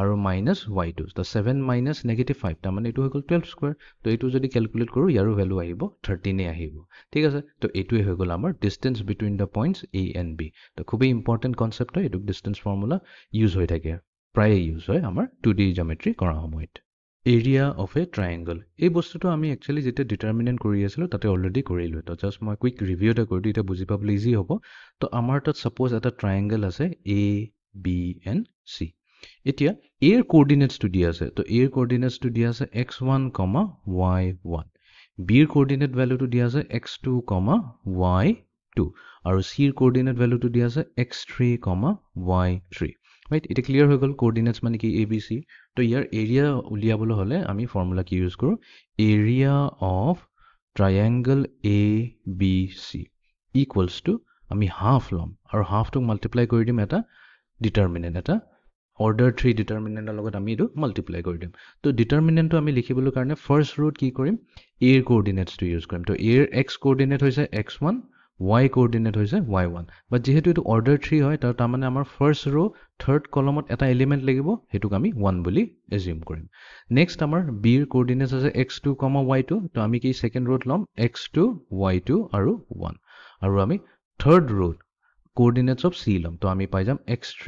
আৰু minus y2 তো 7 minus -5 তাৰ মানে এটো হৈ গল 12 স্কয়াৰ তো এটো যদি ক্যালকুলেট কৰো ইয়াৰ ভ্যালু আহিব 13 এ আহিব ঠিক আছে তো এটোই হৈ গল আমাৰ distance between the points A and B তো খুবই ইম্পৰ্টেন্ট কনসেপ্ট হয় এটো ডিসটেন্স ফৰ্মুলা ইউজ হৈ থাকে প্ৰায় ইউজ হয় আমাৰ 2D জিওমেট্ৰি কৰা সময়ত area of a triangle এই বস্তুটো আমি একচুয়ালি যেতে ডিটারমিনেন্ট কৰি আছিল তাতে অলৰেডি কৰিলো তো জাস্ট মই কুইক ৰিভিউ এটা কৰি দিও এটা বুজি পাবলৈ ইজি হ'ব তো আমাৰ তাত সাপোজ এটা ট্ৰায়াঙ্গল আছে A B and C এতিয়া A এর কোঅর্ডিনেটস টু দিয়া আছে তো A এর কোঅর্ডিনেটস টু দিয়া আছে x1, y1 B এর কোঅর্ডিনেট ভ্যালু টু দিয়া আছে x2, y2 আৰু C এৰ কোঅৰ্ডিনেট ভ্যালু টু দিয়া আছে x3, y3 right এটা ক্লিয়াৰ হৈ গল কোঅৰ্ডিনেটস মানে কি ABC তো ইয়াৰ এৰিয়া উলিয়াবলৈ হলে আমি ফৰ্মুলা কি ইউজ কৰো area of ট্ৰায়াঙ্গল ABC equals to আমি হাফ লম আৰু হাফ টু মাল্টিপ্লাই কৰি দিম এটা ডিটাৰমিনেন্ট এটা অৰ্ডাৰ 3 ডিটাৰমিনেণ্টৰ লগত আমি এইটো মাল্টিপ্লাই কৰি দিম তো ডিটাৰমিনেণ্টটো আমি লিখিবলৈ কাৰণে ফাৰ্ষ্ট ৰোত কি কৰিম এৰ কোঅৰ্ডিনেটছটো ইউজ কৰিম তো এৰ এক্স কোঅৰ্ডিনেট হৈছে x1 y কোঅৰ্ডিনেট হৈছে y1 বাট যেহেতু এইটো অৰ্ডাৰ 3 হয় তাৰ মানে আমাৰ ফাৰ্ষ্ট ৰো থাৰ্ড কলমত এটা এলিমেণ্ট লাগিব সেইটোক আমি 1 বুলি এজিউম কৰিম নেক্সট আমাৰ b ৰ কোঅৰ্ডিনেটছ আছে x2, y2 তো আমি কি সেকেন্ড ৰোত লম x2, y2 আৰু 1 আৰু আমি থাৰ্ড ৰোত কোঅৰ্ডিনেটছ অফ c লম তো আমি পাই যাম x3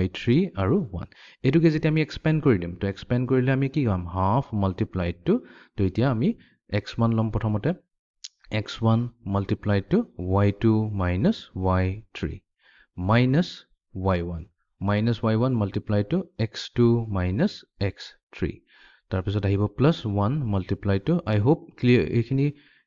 y3 আৰু 1 এটোকে যেতিয়া আমি এক্সপেন্ড কৰি দিম তো এক্সপেন্ড কৰিলে আমি কি পাম হাফ মাল্টিপ্লাইড টু তো এতিয়া আমি x1 লম প্ৰথমতে x1 multiplied to y2 minus y3 minus y1 multiplied to x2 minus x3 তাৰপিছত আহিব plus 1 multiplied to I hope clear এইখিনি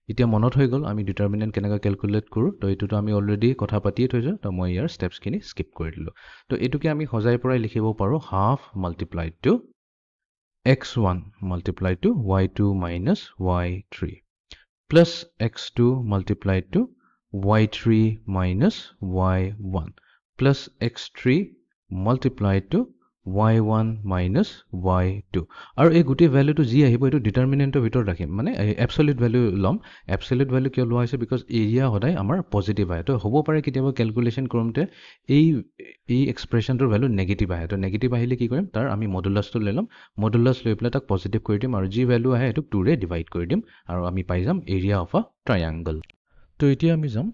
এতিয়া মনত হৈ গল আমি ডিটাৰমিনেন্ট কেনেকৈ ক্যালকুলেট কৰো তো এটোটো আমি অলৰেডি কথা পাতিয়ে থৈছো তো মই ইয়াৰ স্টেপছ খিনি স্কিপ কৰি দিলো তো এটোকে আমি সজাই পৰাই লিখিব পাৰো half multiplied to x1 multiplied to y2 minus y3 plus x2 multiplied to y3 minus y1 plus x3 multiplied to y1 minus y2 আৰু এই গুটি ভ্যালুটো যি আহিব এটো ডিটাৰমিনেন্টৰ ভিতৰত ৰাখিম মানে এবসলিউট ভ্যালু লম এবসলিউট ভ্যালু কিয় লোৱা হৈছে বিকজ এৰিয়া হদাই আমাৰ পজিটিভ আহে তো হ'ব পাৰে কেতিয়াবা ক্যালকুলেশন কৰোঁতে এই এক্সপ্ৰেছনটোৰ ভ্যালু নেগেটিভ আহে তো নেগেটিভ আহিলে কি কৰিম তাৰ আমি মডুলাছটো লৈ লম মডুলাছ লৈ পেলাই তাক পজিটিভ কৰি দিম আৰু যি ভ্যালু আহে এটো 2 ৰে ডিভাইড কৰি দিম আৰু আমি পাই যাম এৰিয়া অফ আ ট্ৰায়াঙ্গল তো এতিয়া আমি যাম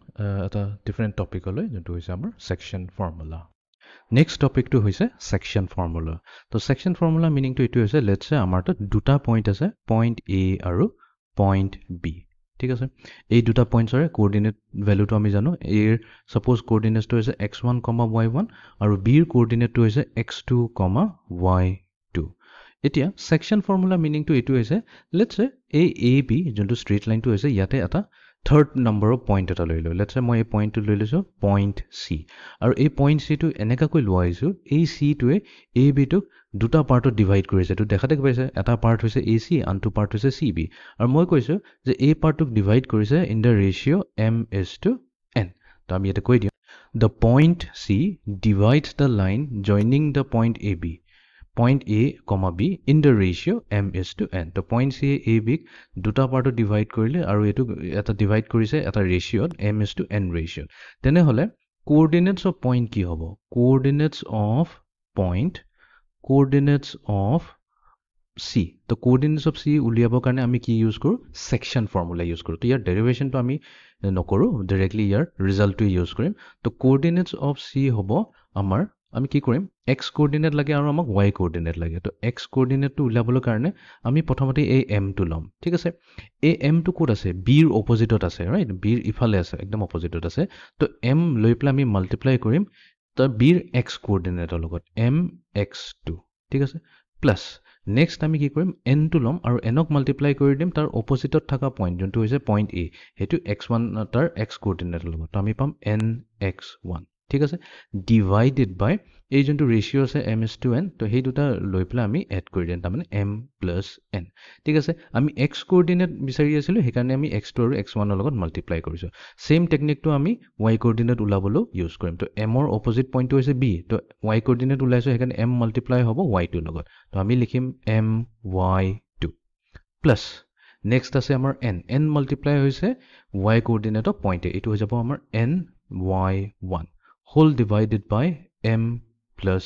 এটা ডিফাৰেন্ট টপিকলৈ যেটো হৈছে আমাৰ সেকশন ফৰ্মুলা নেক্সট টপিকটো হৈছে সেকশন ফৰ্মুলা তো সেকশন ফৰ্মুলা মিনিংটো এটো হৈছে লেটস সে আমাৰ তাত দুটা পইণ্ট আছে পইণ্ট A আৰু পইণ্ট B ঠিক আছে এই দুটা পইণ্টছৰে কোঅৰ্ডিনেট ভ্যালুটো আমি জানো A ৰ সাপোজ কোঅৰ্ডিনেটটো হৈছে x1, y1 আৰু B ৰ কোঅৰ্ডিনেটটো হৈছে x2, y2 এতিয়া সেকশন ফৰ্মুলা মিনিংটো এটো হৈছে লেটস সে এই AB যোনটো ষ্ট্ৰেইট লাইনটো হৈছে ইয়াতে এটা থাৰ্ড নম্বৰ অফ পইণ্ট এটা লৈ লো লেটস সে মই এই পইণ্টটো লৈ লৈছো পইণ্ট C আৰু এই পইণ্ট C টো এনেকাকৈ লোৱা হৈছো এই C টোৱে AB টোক দুটা পাৰ্টত ডিভাইড কৰিছে তো দেখাতে পাইছে এটা পাৰ্ট হৈছে AC আনটো পাৰ্ট হৈছে CB আৰু মই কৈছো যে এই পাৰ্টটোক ডিভাইড কৰিছে ইন দা ৰেশিও m:n তো আমি এটা কৈ দিম the point C divides the line joining the point AB point A, B in the ratio m:n তো point C AB দুটা পাৰ্টত ডিভাইড কৰিলে আৰু এটো এটা ডিভাইড কৰিছে এটা ৰেশিওত m:n ৰেশিও তেনে হলে কোঅৰ্ডিনেটছ অফ পইণ্ট কি হ'ব কোঅৰ্ডিনেটছ অফ পইণ্ট কোঅৰ্ডিনেটছ অফ C তো কোঅৰ্ডিনেটছ অফ C উলিয়াবৰ কাৰণে আমি কি ইউজ কৰো সেকশন ফৰ্মুলা ইউজ কৰো তো ইয়াৰ ডেৰিভেশনটো আমি নকৰো ডাইৰেক্টলি ইয়াৰ ৰিজাল্টটো ইউজ কৰিম তো কোঅৰ্ডিনেটছ অফ C হ'ব আমাৰ আমি কি কৰিম x কোঅৰ্ডিনেট লাগে আৰু আমাক y কোঅৰ্ডিনেট লাগে তো x কোঅৰ্ডিনেটটো উলিয়াবলৈ কাৰণে আমি প্ৰথমতে এই m টো লম ঠিক আছে এই m টো ক'ত আছে b ৰ অপজিটত আছে ৰাইট b ৰ ইফালে আছে একদম অপজিটত আছে তো m লৈ পেলাই আমি মাল্টিপ্লাই কৰিম তো b ৰ x কোঅৰ্ডিনেটৰ লগত mx2 ঠিক আছে প্লাস নেক্সট আমি কি কৰিম n টো লম আৰু n ক মাল্টিপ্লাই কৰি দিম তাৰ অপজিটত থকা পইণ্ট যোনটো হৈছে পইণ্ট A হেতু x1 তাৰ x কোঅৰ্ডিনেটৰ লগত তো আমি পাম nx1 ঠিক আছে ডিভাইডেড বাই এই যোনটো ৰেশিও আছে m:n তো সেই দুটা লৈ পেলাই আমি এড কৰি দিম তাৰ মানে m+n ঠিক আছে আমি x কোঅৰ্ডিনেট বিচাৰি আছিল হেকাৰণে আমি x2 আৰু x1 ৰ লগত মাল্টিপ্লাই কৰিছো সেম টেকনিকটো আমি y কোঅৰ্ডিনেট উলাবলৈ ইউজ কৰিম তো m ৰ অপজিট পইণ্টটো হৈছে b তো y কোঅৰ্ডিনেট উলাইছো হেকাৰণে m মাল্টিপ্লাই হ'ব y2 লগত তো আমি লিখিম my2 প্লাস নেক্সট আছে আমাৰ n মাল্টিপ্লাই হৈছে y কোঅৰ্ডিনেট অফ পইণ্ট এটো হৈ যাব আমাৰ ny1 whole divided by m plus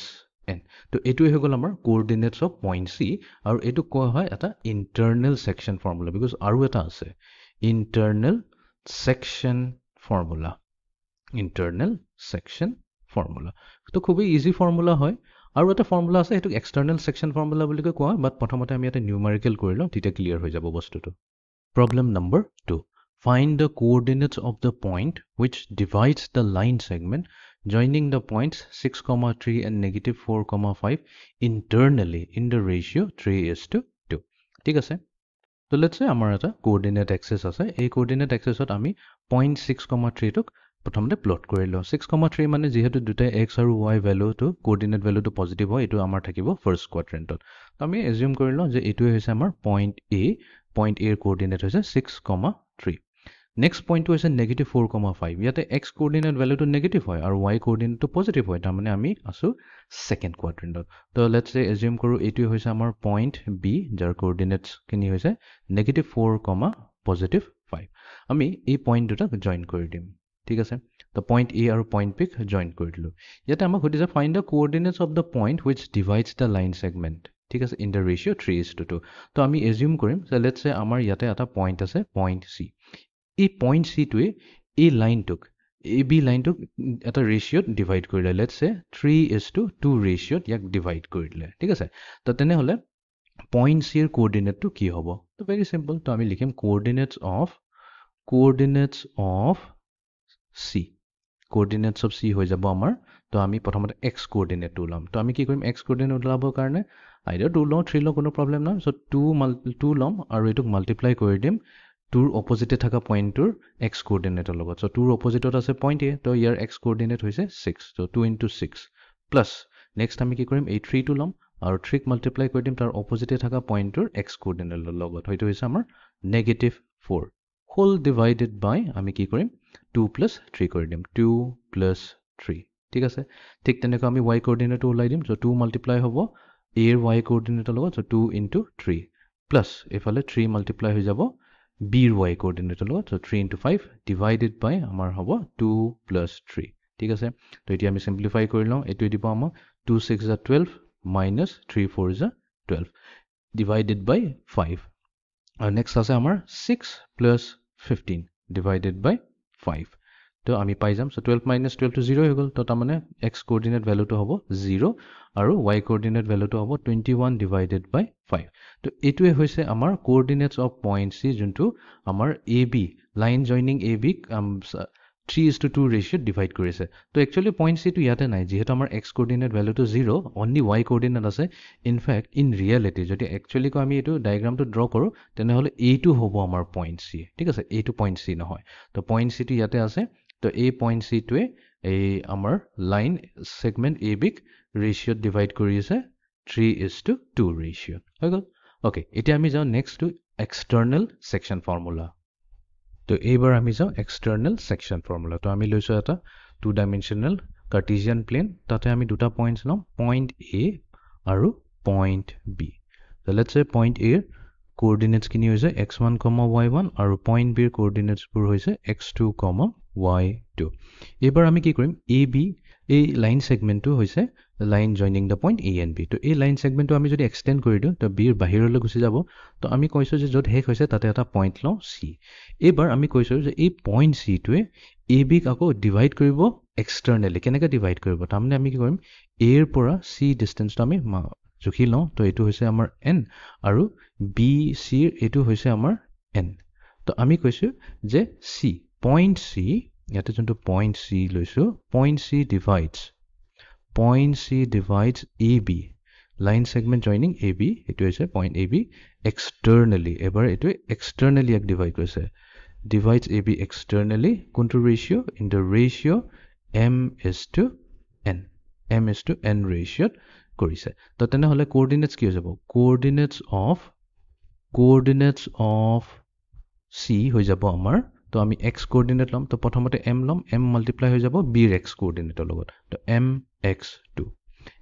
n তো এটোই হৈ গল আমাৰ কোঅৰ্ডিনেটছ অফ পইণ্ট C আৰু এটো কোৱা হয় এটা ইন্টাৰনেল সেকশন ফৰ্মুলা বিকজ আৰু এটা আছে ইন্টাৰনেল সেকশন ফৰ্মুলা তো খুবই ইজি ফৰ্মুলা হয় আৰু এটা ফৰ্মুলা আছে এটো এক্সটাৰ্নেল সেকশন ফৰ্মুলা বুলি কোৱা হয় বাট প্ৰথমতে আমি এটা নিউমেৰিকেল কৰি লওঁ তেতিয়া ক্লিয়াৰ হৈ যাব বস্তুটো problem number 2 find the coordinates of the point which divides the line segment joining the points 6,3 and -4,5 internally in the ratio 3:2 ঠিক আছে তো লেটস সে আমাৰ এটা কোঅৰ্ডিনেট এক্সিস আছে এই কোঅৰ্ডিনেট এক্সিসত আমি পইণ্ট 6,3 টোক প্ৰথমতে প্লট কৰি লওঁ 6,3 মানে যেহেতু দুটা x আৰু y ভ্যালুটো কোঅৰ্ডিনেট ভ্যালুটো পজিটিভ হয় এটো আমাৰ থাকিব ফাৰ্স্ট কোৱাড্ৰেন্টত আমি এজিউম কৰি লওঁ যে এটোই হৈছে আমাৰ পইণ্ট A পইণ্ট A ৰ কোঅৰ্ডিনেট হৈছে 6,3 নেক্সট পইণ্টটো হৈছে -4,5 ইয়াতে x কোঅৰ্ডিনেট ভেলুটো নেগেটিভ হয় আৰু y কোঅৰ্ডিনেটটো পজিটিভ হয় তাৰমানে আমি আছোঁ ছেকেণ্ড কোৱাড্ৰেণ্টত তো লেটছ চে এজিউম কৰোঁ এইটোৱে হৈছে আমাৰ পইণ্ট বি যাৰ কোঅৰ্ডিনেটছখিনি হৈছে -4, +5 আমি এই পইণ্ট দুটাক জইন কৰি দিম ঠিক আছে তো পইণ্ট এ আৰু পইণ্ট বিক জইন কৰি দিলোঁ ইয়াতে আমাক সুধিছে find the coordinates of the point which divides the line segment ঠিক আছে ইন দ্য ৰেচিঅ' 3:2 তো আমি এজিউম কৰিম যে লেটছ চে আমাৰ ইয়াতে এটা পইণ্ট আছে পইণ্ট চি এই পইণ্ট চিটোৱে এই লাইনটোক এ বি লাইনটোক এটা ৰেচিঅ'ত ডিভাইড কৰিলে লেটছ চে 3:2 ৰেচিঅ'ত ইয়াক ডিভাইড কৰি দিলে ঠিক আছে তো তেনেহ'লে পইণ্ট চিৰ কোঅৰ্ডিনেটটো কি হ'ব তো ভেৰি চিম্পল তো আমি লিখিম কোঅৰ্ডিনেটছ অফ চি কোঅৰ্ডিনেটছ অফ চি হৈ যাব আমাৰ তো আমি প্ৰথমতে এক্স কোঅৰ্ডিনেটটো ওলাম তো আমি কি কৰিম এক্স কোঅৰ্ডিনেট ওলাবৰ কাৰণে আইদাৰ 2 লওঁ 3 লওঁ কোনো প্ৰব্লেম নাই চ' 2 ল'ম আৰু এইটোক মাল্টিপ্লাই কৰি দিম 2ৰ অপজিটে থকা পইণ্টটোৰ এক্স কোঅৰ্ডিনেটৰ লগত চ' 2ৰ অপজিটত আছে পইণ্ট এ তো ইয়াৰ এক্স কোঅৰ্ডিনেট হৈছে 6 চ' 2 × 6 প্লাছ নেক্সট আমি কি কৰিম এই 3টো ল'ম আৰু 3ক মাল্টিপ্লাই কৰি দিম তাৰ অপজিটে থকা পইণ্টটোৰ এক্স কোঅৰ্ডিনেটৰ লগত হয়তো হৈছে আমাৰ -4 হোল ডিভাইডেড বাই আমি কি কৰিম 2 + 3 কৰি দিম 2 + 3 ঠিক আছে ঠিক তেনেকৈ আমি y কোঅৰ্ডিনেটটো ওলাই দিম চ' 2 মাল্টিপ্লাই হ'ব a ৰ y কোঅৰ্ডিনেটৰ লগত চ' 2 × 3 প্লাছ এইফালে 3 মাল্টিপ্লাই হৈ যাব b ৰ y কোঅৰ্ডিনেটৰ লগত চ' 3 × 5 ডিভাইডেড বাই আমাৰ হ'ব 2 + 3 ঠিক আছে তো এতিয়া আমি চিম্প্লিফাই কৰি লওঁ এইটোৱে দিব আমাক 2 × 6 = 12 - 3 × 4 = 12 ডিভাইডেড বাই 5 আৰু নেক্সট আছে আমাৰ 6 + 15 ডিভাইডেড বাই 5 তো আমি পাই যাম চ' 12 - 12 টো 0 হৈ গ'ল তো তাৰমানে এক্স কোঅৰ্ডিনেট ভেলুটো হ'ব 0 আৰু y কোঅৰ্ডিনেট ভেলুটো হ'ব 21 ডিভাইডেড বাই 5 তো এইটোৱে হৈছে আমাৰ কোঅৰ্ডিনেটছ অফ পইণ্ট চি যোনটো আমাৰ এ বি লাইন জইনিং এ বিক 3:2 ৰেচিঅ'ত ডিভাইড কৰিছে তো একচুৱেলি পইণ্ট চিটো ইয়াতে নাই যিহেতু আমাৰ এক্স কোঅৰ্ডিনেট ভেলুটো 0 অনলি y কোঅৰ্ডিনেট আছে ইনফেক্ট ইন ৰিয়েলিটি যদি একচুৱেলি আমি এইটো ডায়েগ্ৰামটো ড্ৰ কৰোঁ তেনেহ'লে এইটো হ'ব আমাৰ পইণ্ট চি ঠিক আছে এইটো পইণ্ট চি নহয় তো পইণ্ট চিটো ইয়াতে আছে তো এই পইণ্ট চিটোৱে এই আমাৰ লাইন ছেগমেণ্ট এ বিক ৰেচিঅ'ত ডিভাইড কৰি আছে 3:2 ৰেচিঅ'ত হৈ গ'ল অ'কে এতিয়া আমি যাওঁ next to external section formula তো এইবাৰ আমি যাওঁ এক্সটাৰ্নেল ছেকশ্যন ফৰ্মুলা তো আমি লৈছোঁ এটা 2 ডাইমেনশ্যনেল কাৰ্টিজিয়ান প্লেন তাতে আমি দুটা পইণ্টছ ল'ম পইণ্ট এ আৰু পইণ্ট বি তো লেটছ চে পইণ্ট এৰ কোঅৰ্ডিনেটছখিনি হৈছে x1, y1 আৰু পইণ্ট বিৰ কোঅৰ্ডিনেটছবোৰ হৈছে x2, y2 এইবাৰ আমি কি কৰিম এ বি এই লাইন ছেগমেণ্টটো হৈছে line joining the point A and B তো এই লাইন ছেগমেণ্টটো আমি যদি এক্সটেণ্ড কৰি দিওঁ তো বিৰ বাহিৰলৈ গুচি যাব তো আমি কৈছোঁ যে য'ত শেষ হৈছে তাতে এটা পইণ্ট লওঁ চি এইবাৰ আমি কৈছোঁ যে এই পইণ্ট চিটোৱে এ বিক আকৌ ডিভাইড কৰিব এক্সটাৰ্নেলি কেনেকৈ ডিভাইড কৰিব তাৰমানে আমি কি কৰিম এৰ পৰা চি ডিষ্টেঞ্চটো আমি জুখি লওঁ তো এইটো হৈছে আমাৰ এন আৰু বি চিৰ এইটো হৈছে আমাৰ এন তো আমি কৈছোঁ যে চি পইণ্ট চি ইয়াতে যোনটো পইণ্ট চি লৈছোঁ point C divides A B line segment joining A B এইটো হৈছে পইণ্ট এ বি এক্সটাৰ্নেলি এবাৰ এইটোৱে এক্সটাৰ্নেলি ইয়াক ডিভাইড কৰিছে ডিভাইডছ এ বি এক্সটাৰ্নেলি কোনটো ratio' in the ratio' m:n ৰেচিঅ'ত কৰিছে তো তেনেহ'লে কোঅৰ্ডিনেটছ কি হৈ যাব কোঅৰ্ডিনেটছ অফ চি হৈ যাব আমাৰ তো আমি এক্স কোঅৰ্ডিনেট ল'ম তো প্ৰথমতে এম ল'ম এম মাল্টিপ্লাই হৈ যাব বিৰ এক্স কোঅৰ্ডিনেটৰ লগত তো mx2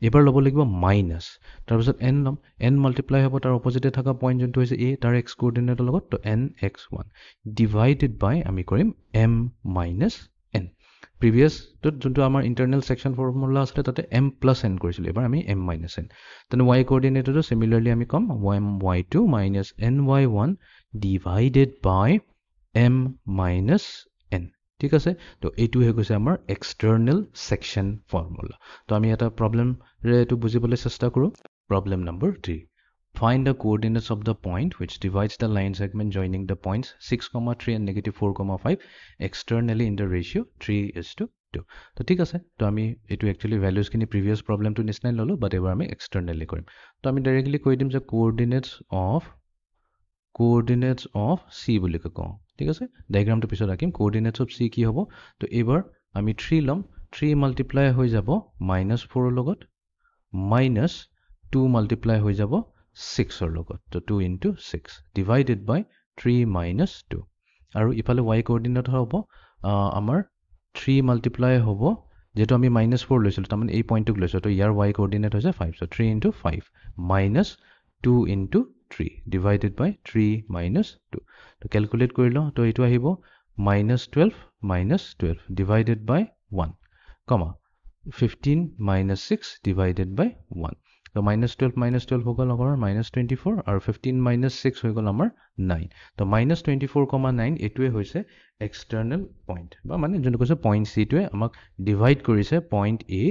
এইবাৰ ল'ব লাগিব মাইনাছ তাৰপিছত এন ল'ম এন মাল্টিপ্লাই হ'ব তাৰ অপজিটে থকা পইণ্ট যোনটো হৈছে এ তাৰ এক্স কোঅৰ্ডিনেটৰ লগত তো nx1 ডিভাইডেড বাই আমি কৰিম m - n প্ৰিভিয়াছটোত যোনটো আমাৰ ইণ্টাৰনেল ছেকশ্যন ফৰ্মুলা আছিলে তাতে m + n কৰিছিলোঁ এবাৰ আমি m - n তেনে y কোঅৰ্ডিনেটটো চিমিলাৰলি আমি ক'ম y2 - ny1 ডিভাইডেড বাই m - n ঠিক আছে তো এইটো হৈ গৈছে আমাৰ এক্সটাৰ্নেল ছেকশ্যন ফৰ্মুলা তো আমি এটা প্ৰব্লেমৰে এইটো বুজিবলৈ চেষ্টা কৰোঁ problem number 3 Find the coordinates of the point which divides the line segment joining the points 6,3 and -4,5 externally in the ratio 3:2 তো ঠিক আছে তো আমি এইটো একচুৱেলি ভেলুজখিনি প্ৰিভিয়াছ প্ৰব্লেমটো নিচিনাই ল'লোঁ বাট এবাৰ আমি এক্সটাৰ্নেলি কৰিম তো আমি ডাইৰেক্টলি কৈ দিম যে কোঅৰ্ডিনেটছ অফ চি বুলি কওঁ ঠিক আছে ডায়েগ্ৰামটো পিছত ৰাখিম কোঅৰ্ডিনেটছ অফ চি কি হ'ব তো এইবাৰ আমি 3 ল'ম 3 মাল্টিপ্লাই হৈ যাব -4ৰ লগত -2 মাল্টিপ্লাই হৈ যাব 6ৰ লগত তো 2 × 6 ডিভাইডেড বাই 3 - 2 আৰু ইফালে y কোঅৰ্ডিনেট হ'ব আমাৰ 3 মাল্টিপ্লাই হ'ব যেটো আমি -4 লৈছিল তাৰমানে এই পইণ্টটোক লৈছো তো ইয়াৰ y কোঅৰ্ডিনেট হৈছে 5 so 3 * 5 - 2 * 3 divided by 3 - 2 তো ক্যালকুলেট কৰিলো তো এটো আহিব -12 divided by 1 comma 15 - 6 divided by 1 so -12 হৈ গ'ল আমাৰ -24 আৰু 15 - 6 হৈ গ'ল আমাৰ 9 তো -24,9 এটোৱে হৈছে এক্সটাৰ্নাল পইণ্ট বা মানে যোনটো কৈছে পইণ্ট C টোৱে আমাক ডিভাইড কৰিছে পইণ্ট A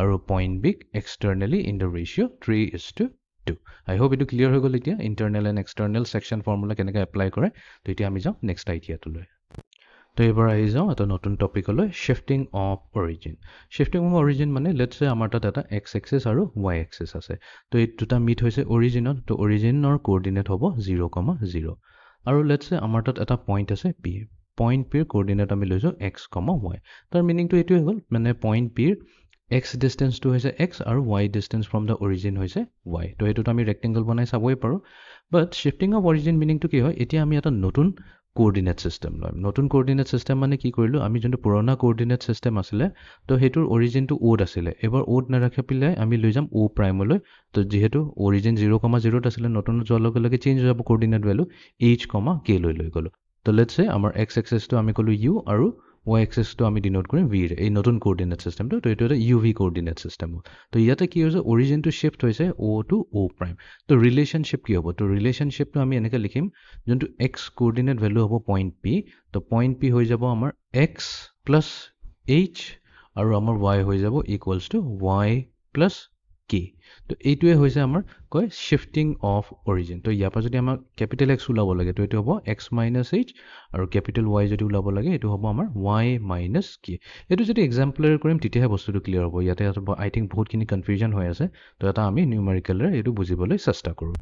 আৰু point B externally in the ratio 3:2 I hope এটো ক্লিয়াৰ হৈ গ'ল এতিয়া internal and external section formula কেনেকৈ এপ্লাই কৰে তো এতিয়া আমি যাওঁ নেক্সট আইডিয়াটোলৈ তো এবাৰ আহি যাওঁ এটা নতুন টপিকলৈ shifting of origin shifting of origin মানে লেটছ সে আমাৰ তাত এটা x এক্সিছ আৰু y এক্সিছ আছে তো এই দুটা মিট হৈছে অৰিজিনত তো অৰিজিনৰ কোঅৰ্ডিনেট হ'ব 0,0 আৰু লেটছ সে আমাৰ তাত এটা পইণ্ট আছে p পইণ্ট p ৰ কোঅৰ্ডিনেট আমি লৈছো x, y তাৰ মিনিংটো এইটোৱে হ'ল মানে পইণ্ট p ৰ x ডিসটেন্সটো হৈছে x আৰু y distance from the origin হৈছে y তো এইটোত আমি ৰেক্টেংগল বনাই চাবই পাৰো বাট শিফটিং অফ অৰিজিন মিনিংটো কি হয় এতিয়া আমি এটা নতুন কোঅৰ্ডিনেট সিস্টেম লয় নতুন কোঅৰ্ডিনেট সিস্টেম মানে কি কৰিলো আমি যোনটো পুৰণা কোঅৰ্ডিনেট সিস্টেম আছিল তো হেতুৰ অৰিজিনটো ওড আছিল এবাৰ ওড নাৰাখি পিলে আমি লৈ যাম o প্ৰাইমলৈ তো যেহেতু অৰিজিন 0,0 আছিল নতুন যোৱাৰ লগে লগে চেঞ্জ হৈ যাব কোঅৰ্ডিনেট ভ্যালু h, k লৈ গলো তো লেটস সে আমাৰ x এক্সিসটো আমি কলো u আৰু y এক্সিসটো আমি ডিনোট কৰিম v এই নতুন কোঅৰ্ডিনেট সিস্টেমটো তো এটো এটা uv কোঅৰ্ডিনেট সিস্টেম তো ইয়াতে কি হৈছে অৰিজিনটো শিফট হৈছে o টু o প্ৰাইম তো ৰিলেশনশিপ কি হ'ব তো ৰিলেশনশিপটো আমি এনেকৈ লিখিম যোনটো x কোঅৰ্ডিনেট ভ্যালু হ'ব পইণ্ট p তো পইণ্ট p হৈ যাব আমাৰ x plus h আৰু আমাৰ y হৈ যাব ইকুৱেলস টু y plus k তো এইটোৱে হৈছে আমাৰ কয় শিফটিং অফ অৰিজিন তো ইয়াৰ পৰা যদি আমাৰ ক্যাপিটেল x ওলাব লাগে তো এটো হ'ব x minus h আৰু ক্যাপিটেল y যদি ওলাব লাগে এটো হ'ব আমাৰ y minus k এটো যদি এক্সাম্পলাৰ কৰিম তেতিয়াহে বস্তুটো ক্লিয়াৰ হ'ব ইয়াতে আই থিংক বহুতখিনি কনফিউজন হৈ আছে তো এটা আমি নিউমেৰিকেলৰে এটো বুজিবলৈ চেষ্টা কৰো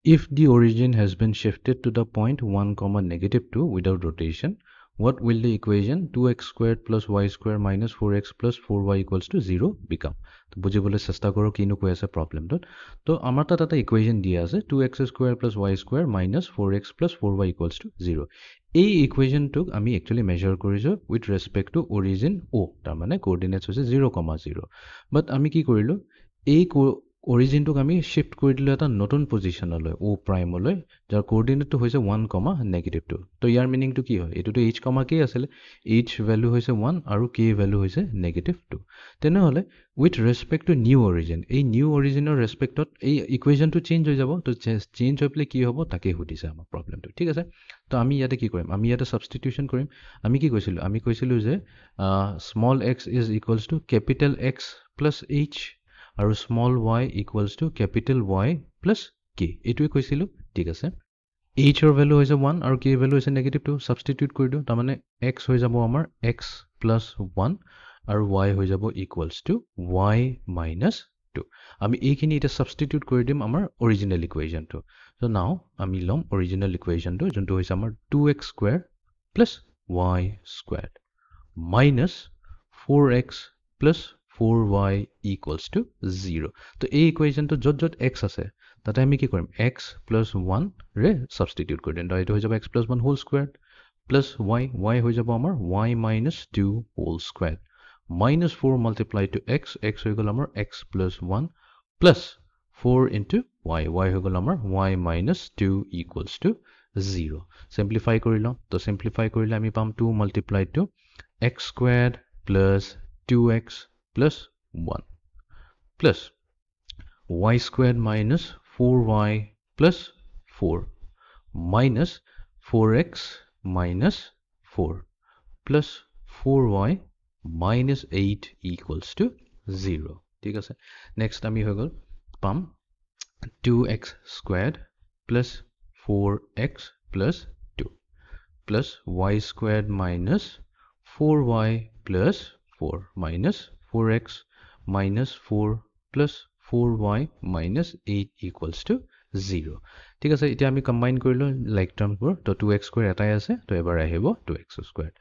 If the origin has been shifted to the point 1, -2 without rotation, what will the equation 2x squared plus y squared minus 4x plus 4y equals to 0 become? তো বুজিবলৈ চেষ্টা কৰো কিনো কৈ আছে প্ৰবলেমটো তো আমাৰ তাত এটা ইকুৱেশন দিয়া আছে 2x squared plus y squared minus 4x plus 4y equals to 0 এই ইকুৱেশনটোক আমি একচুয়ালি মেজাৰ কৰিছো উইথ ৰেসপেক্ট টু অৰিজিন o তাৰ মানে কোঅৰ্ডিনেটস হৈছে 0,0 বাট আমি কি কৰিলো এই অৰিজিনটোক আমি শিফট কৰি দিলো এটা নতুন পজিশনলৈ o প্ৰাইমলৈ যাৰ কোঅৰ্ডিনেটটো হৈছে 1,-2 তো ইয়াৰ মিনিংটো কি হয় এটোটো h, k আছিল h ভ্যালু হৈছে 1 আৰু k ভ্যালু হৈছে -2 তেনেহলে উইথ ৰেসপেক্ট টু নিউ অৰিজিন এই নিউ অৰিজিনৰ ৰেসপেক্টত এই ইকুৱেশনটো চেঞ্জ হৈ যাব তো চেঞ্জ হৈ প্লে কি হ'ব তাকে সুধিছে আমাৰ প্ৰবলেমটো ঠিক আছে তো আমি ইয়াতে কি কৰিম আমি ইয়াতে সাবস্টিটিউশন কৰিম আমি কি কৈছিলো আমি কৈছিলো যে small x is equals to capital X plus h আৰু small y equals to capital Y plus k এটোই কৈছিলো ঠিক আছে h ৰ ভ্যালু হৈছে 1 আৰু k ভ্যালু হৈছে -2 সাবস্টিটিউট কৰি দিও তাৰ মানে x হৈ যাব আমাৰ x plus 1 আৰু y হৈ যাব equals to y minus 2 আমি এইখিনি এটা সাবস্টিটিউট কৰি দিম আমাৰ অৰিজিনাল ইকুৱেশনটো সো নাও আমি লম অৰিজিনাল ইকুৱেশনটো যোনটো হৈছে আমাৰ 2x squared plus y squared minus 4x plus 4y equals to 0 তো এই ইকুৱেশনটো যত যত x আছে তাতে আমি কি কৰিম x plus 1 ৰে সাবস্টিটিউট কৰি দিম তো এটো হৈ যাব x plus 1 whole squared plus y হৈ যাব আমাৰ y minus 2 whole squared minus 4 multiplied to x হৈ গল আমাৰ x plus 1 plus 4 into y হৈ গল আমাৰ y minus 2 equals to 0 simplify কৰিলো তো simplify কৰিলে আমি পাম 2 multiplied to x squared plus 2x plus 1 plus y squared minus 4y plus 4 minus 4x minus 4 plus 4y minus 8 equals to 0 ঠিক আছে next আমি হৈ গল পাম 2x squared plus 4x plus 2 plus y squared minus 4y plus 4 minus 4x minus 4 plus 4y minus 8 equals to 0 ঠিক আছে এতিয়া আমি কম্বাইন কৰিলো লাইক টাৰ্মবোৰ তো 2x squared এটাই আছে তো এবাৰ আহিব 2x squared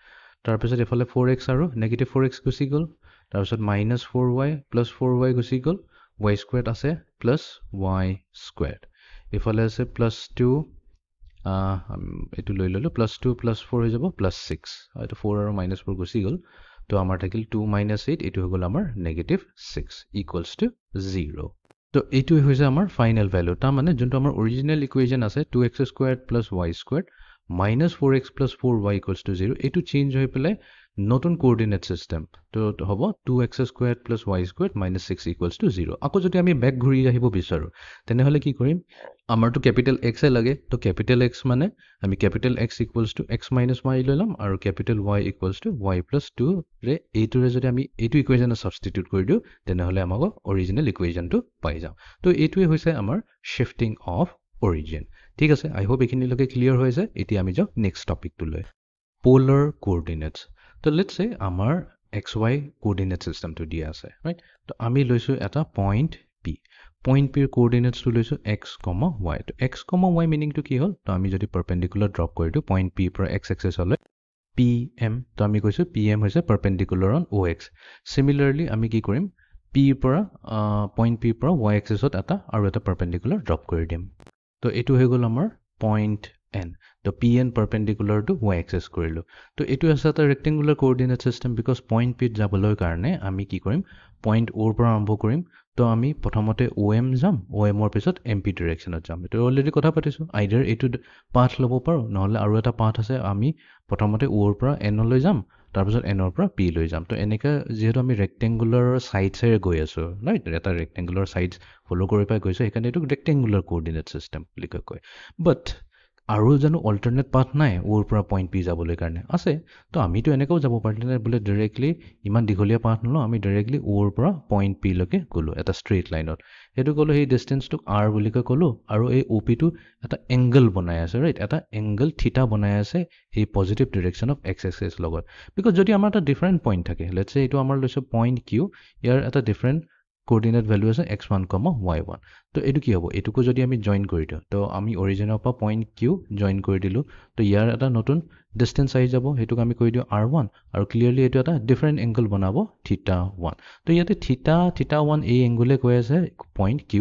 তাৰ পিছত এফালে 4x আৰু -4x গুচি গল তাৰ পিছত -4y plus 4y গুচি গল y squared আছে plus y squared এফালে আছে plus 2 এইটো লৈ ল'লোঁ +2 + 4 হৈ যাব +6 এইটো 4 আৰু -4 গুচি গ'ল তো আমাৰ থাকিল 2 - 8 এইটো হৈ গ'ল আমাৰ -6 = 0 তো এইটোৱে হৈছে আমাৰ ফাইনেল ভ্যালু তাৰমানে যোনটো আমাৰ অৰিজিনেল ইকুৱেশ্যন আছে 2x² + y² -4x + 4y = 0 এইটো চেঞ্জ হৈ পেলাই নতুন কোঅৰ্ডিনেট সিস্টেম তো হ'ব 2x² + y² -6 = 0 আকৌ যদি আমি ব্যাক ঘূৰি আহিব বিচাৰো তেনেহলে কি কৰিম আমাৰটো ক্যাপিটেল x এ লাগে তো ক্যাপিটেল x মানে আমি ক্যাপিটেল x = x - y লৈ লম আৰু ক্যাপিটেল y = y + 2 ৰে এইটোৰে যদি আমি এইটো ইকুৱেশ্যনে সাবস্টিটিউট কৰি দিও তেনেহলে আমাক অৰিজিনেল ইকুৱেশ্যনটো পাই যাম তো এইটোৱে হৈছে আমাৰ শিফটিং অফ অৰিজিন ঠিক আছে আই হোপ এইখিনিলৈকে ক্লিয়াৰ হৈছে এতিয়া আমি যাও নেক্সট টপিকটো লৈ polar coordinates তো লেটস সে আমাৰ xy কোঅৰ্ডিনেট সিস্টেমটো দিয়া আছে ৰাইট তো আমি লৈছো এটা পইণ্ট p পইণ্ট p ৰ কোঅৰ্ডিনেটছটো লৈছো x, y তো x, y মিনিংটো কি হ'ল তো আমি যদি পাৰপেন্ডিকুলাৰ ড্ৰপ কৰি দিও পইণ্ট p পৰা x এক্সিছ হলে pm তো আমি কৈছো pm হৈছে পাৰপেন্ডিকুলাৰ অন ox সিমিলাৰলি আমি কি কৰিম p পৰা পইণ্ট p পৰা y এক্সিছত এটা আৰু এটা পাৰপেন্ডিকুলাৰ ড্ৰপ কৰি দিম তো এইটো হৈ গ'ল আমাৰ পইণ্ট n তো pn perpendicular to y axis কৰিলো তো এটো আছে এটা rectangular coordinate system because point p যাবলৈ কাৰণে আমি কি কৰিম পইণ্ট o পৰা আৰম্ভ কৰিম তো আমি প্ৰথমতে om যাম om ৰ পিছত mp ডাইৰেকচনত যাম এটো অলৰেডি কথা পাতিছো আইদাৰ এটো পাথ লব পাৰো নহলে আৰু এটা পাথ আছে আমি প্ৰথমতে o ৰ পৰা n লৈ যাম তাৰপিছত n ৰ পৰা p লৈ যাম তো এনেকা যেহেতু আমি ৰেক্টেংগুলাৰ সাইডছে গৈ আছো ৰাইট এটা ৰেক্টেংগুলাৰ সাইডছ ফলো কৰি পাই গৈছো সেইকাৰণে এটো ৰেক্টেংগুলাৰ কোঅৰ্ডিনেট সিস্টেম বুলি কয় বাট আৰু জানো অল্টাৰনেট পাথ নাই ওৰ পৰা পইণ্ট পি যাবলৈ কাৰণে আছে তো আমিতো এনেকৈ যাব পাৰিলে বোলে ডাইৰেক্টলি ইমান দীঘলীয়া পাথ নলওঁ আমি ডাইৰেক্টলি ওৰ পৰা পইণ্ট পি লৈকে গ'লো এটা ষ্ট্ৰেইট লাইনত সেইটো ক'লো সেই ডিষ্টেন্সটোক r বুলি ক'লো আৰু এই OP টো এটা এংগল বনাই আছে ৰাইট এটা এংগল থিটা বনাই আছে এই positive direction of x axis লগত বিকজ যদি আমাৰ এটা ডিফাৰেন্ট পইণ্ট থাকে লেটস সে এইটো আমাৰ লৈছো পইণ্ট q ইয়াৰ এটা ডিফাৰেন্ট কোঅৰ্ডিনেট ভ্যালু আছে x1, y1 তো এটো কি হ'ব এটুকু যদি আমি জয়েন কৰি দিও তো আমি অৰিজিনৰ পৰা পইণ্ট q জয়েন কৰি দিলো তো ইয়াৰ এটা নতুন ডিসটেন্স আহি যাব হেতুক আমি কৈ দিও r1 আৰু ক্লিয়াৰলি এটো এটা ডিফাৰেন্ট এংগল বনাব θ1 তো ইয়াতে θ1 এই এংগলে কৈ আছে পইণ্ট q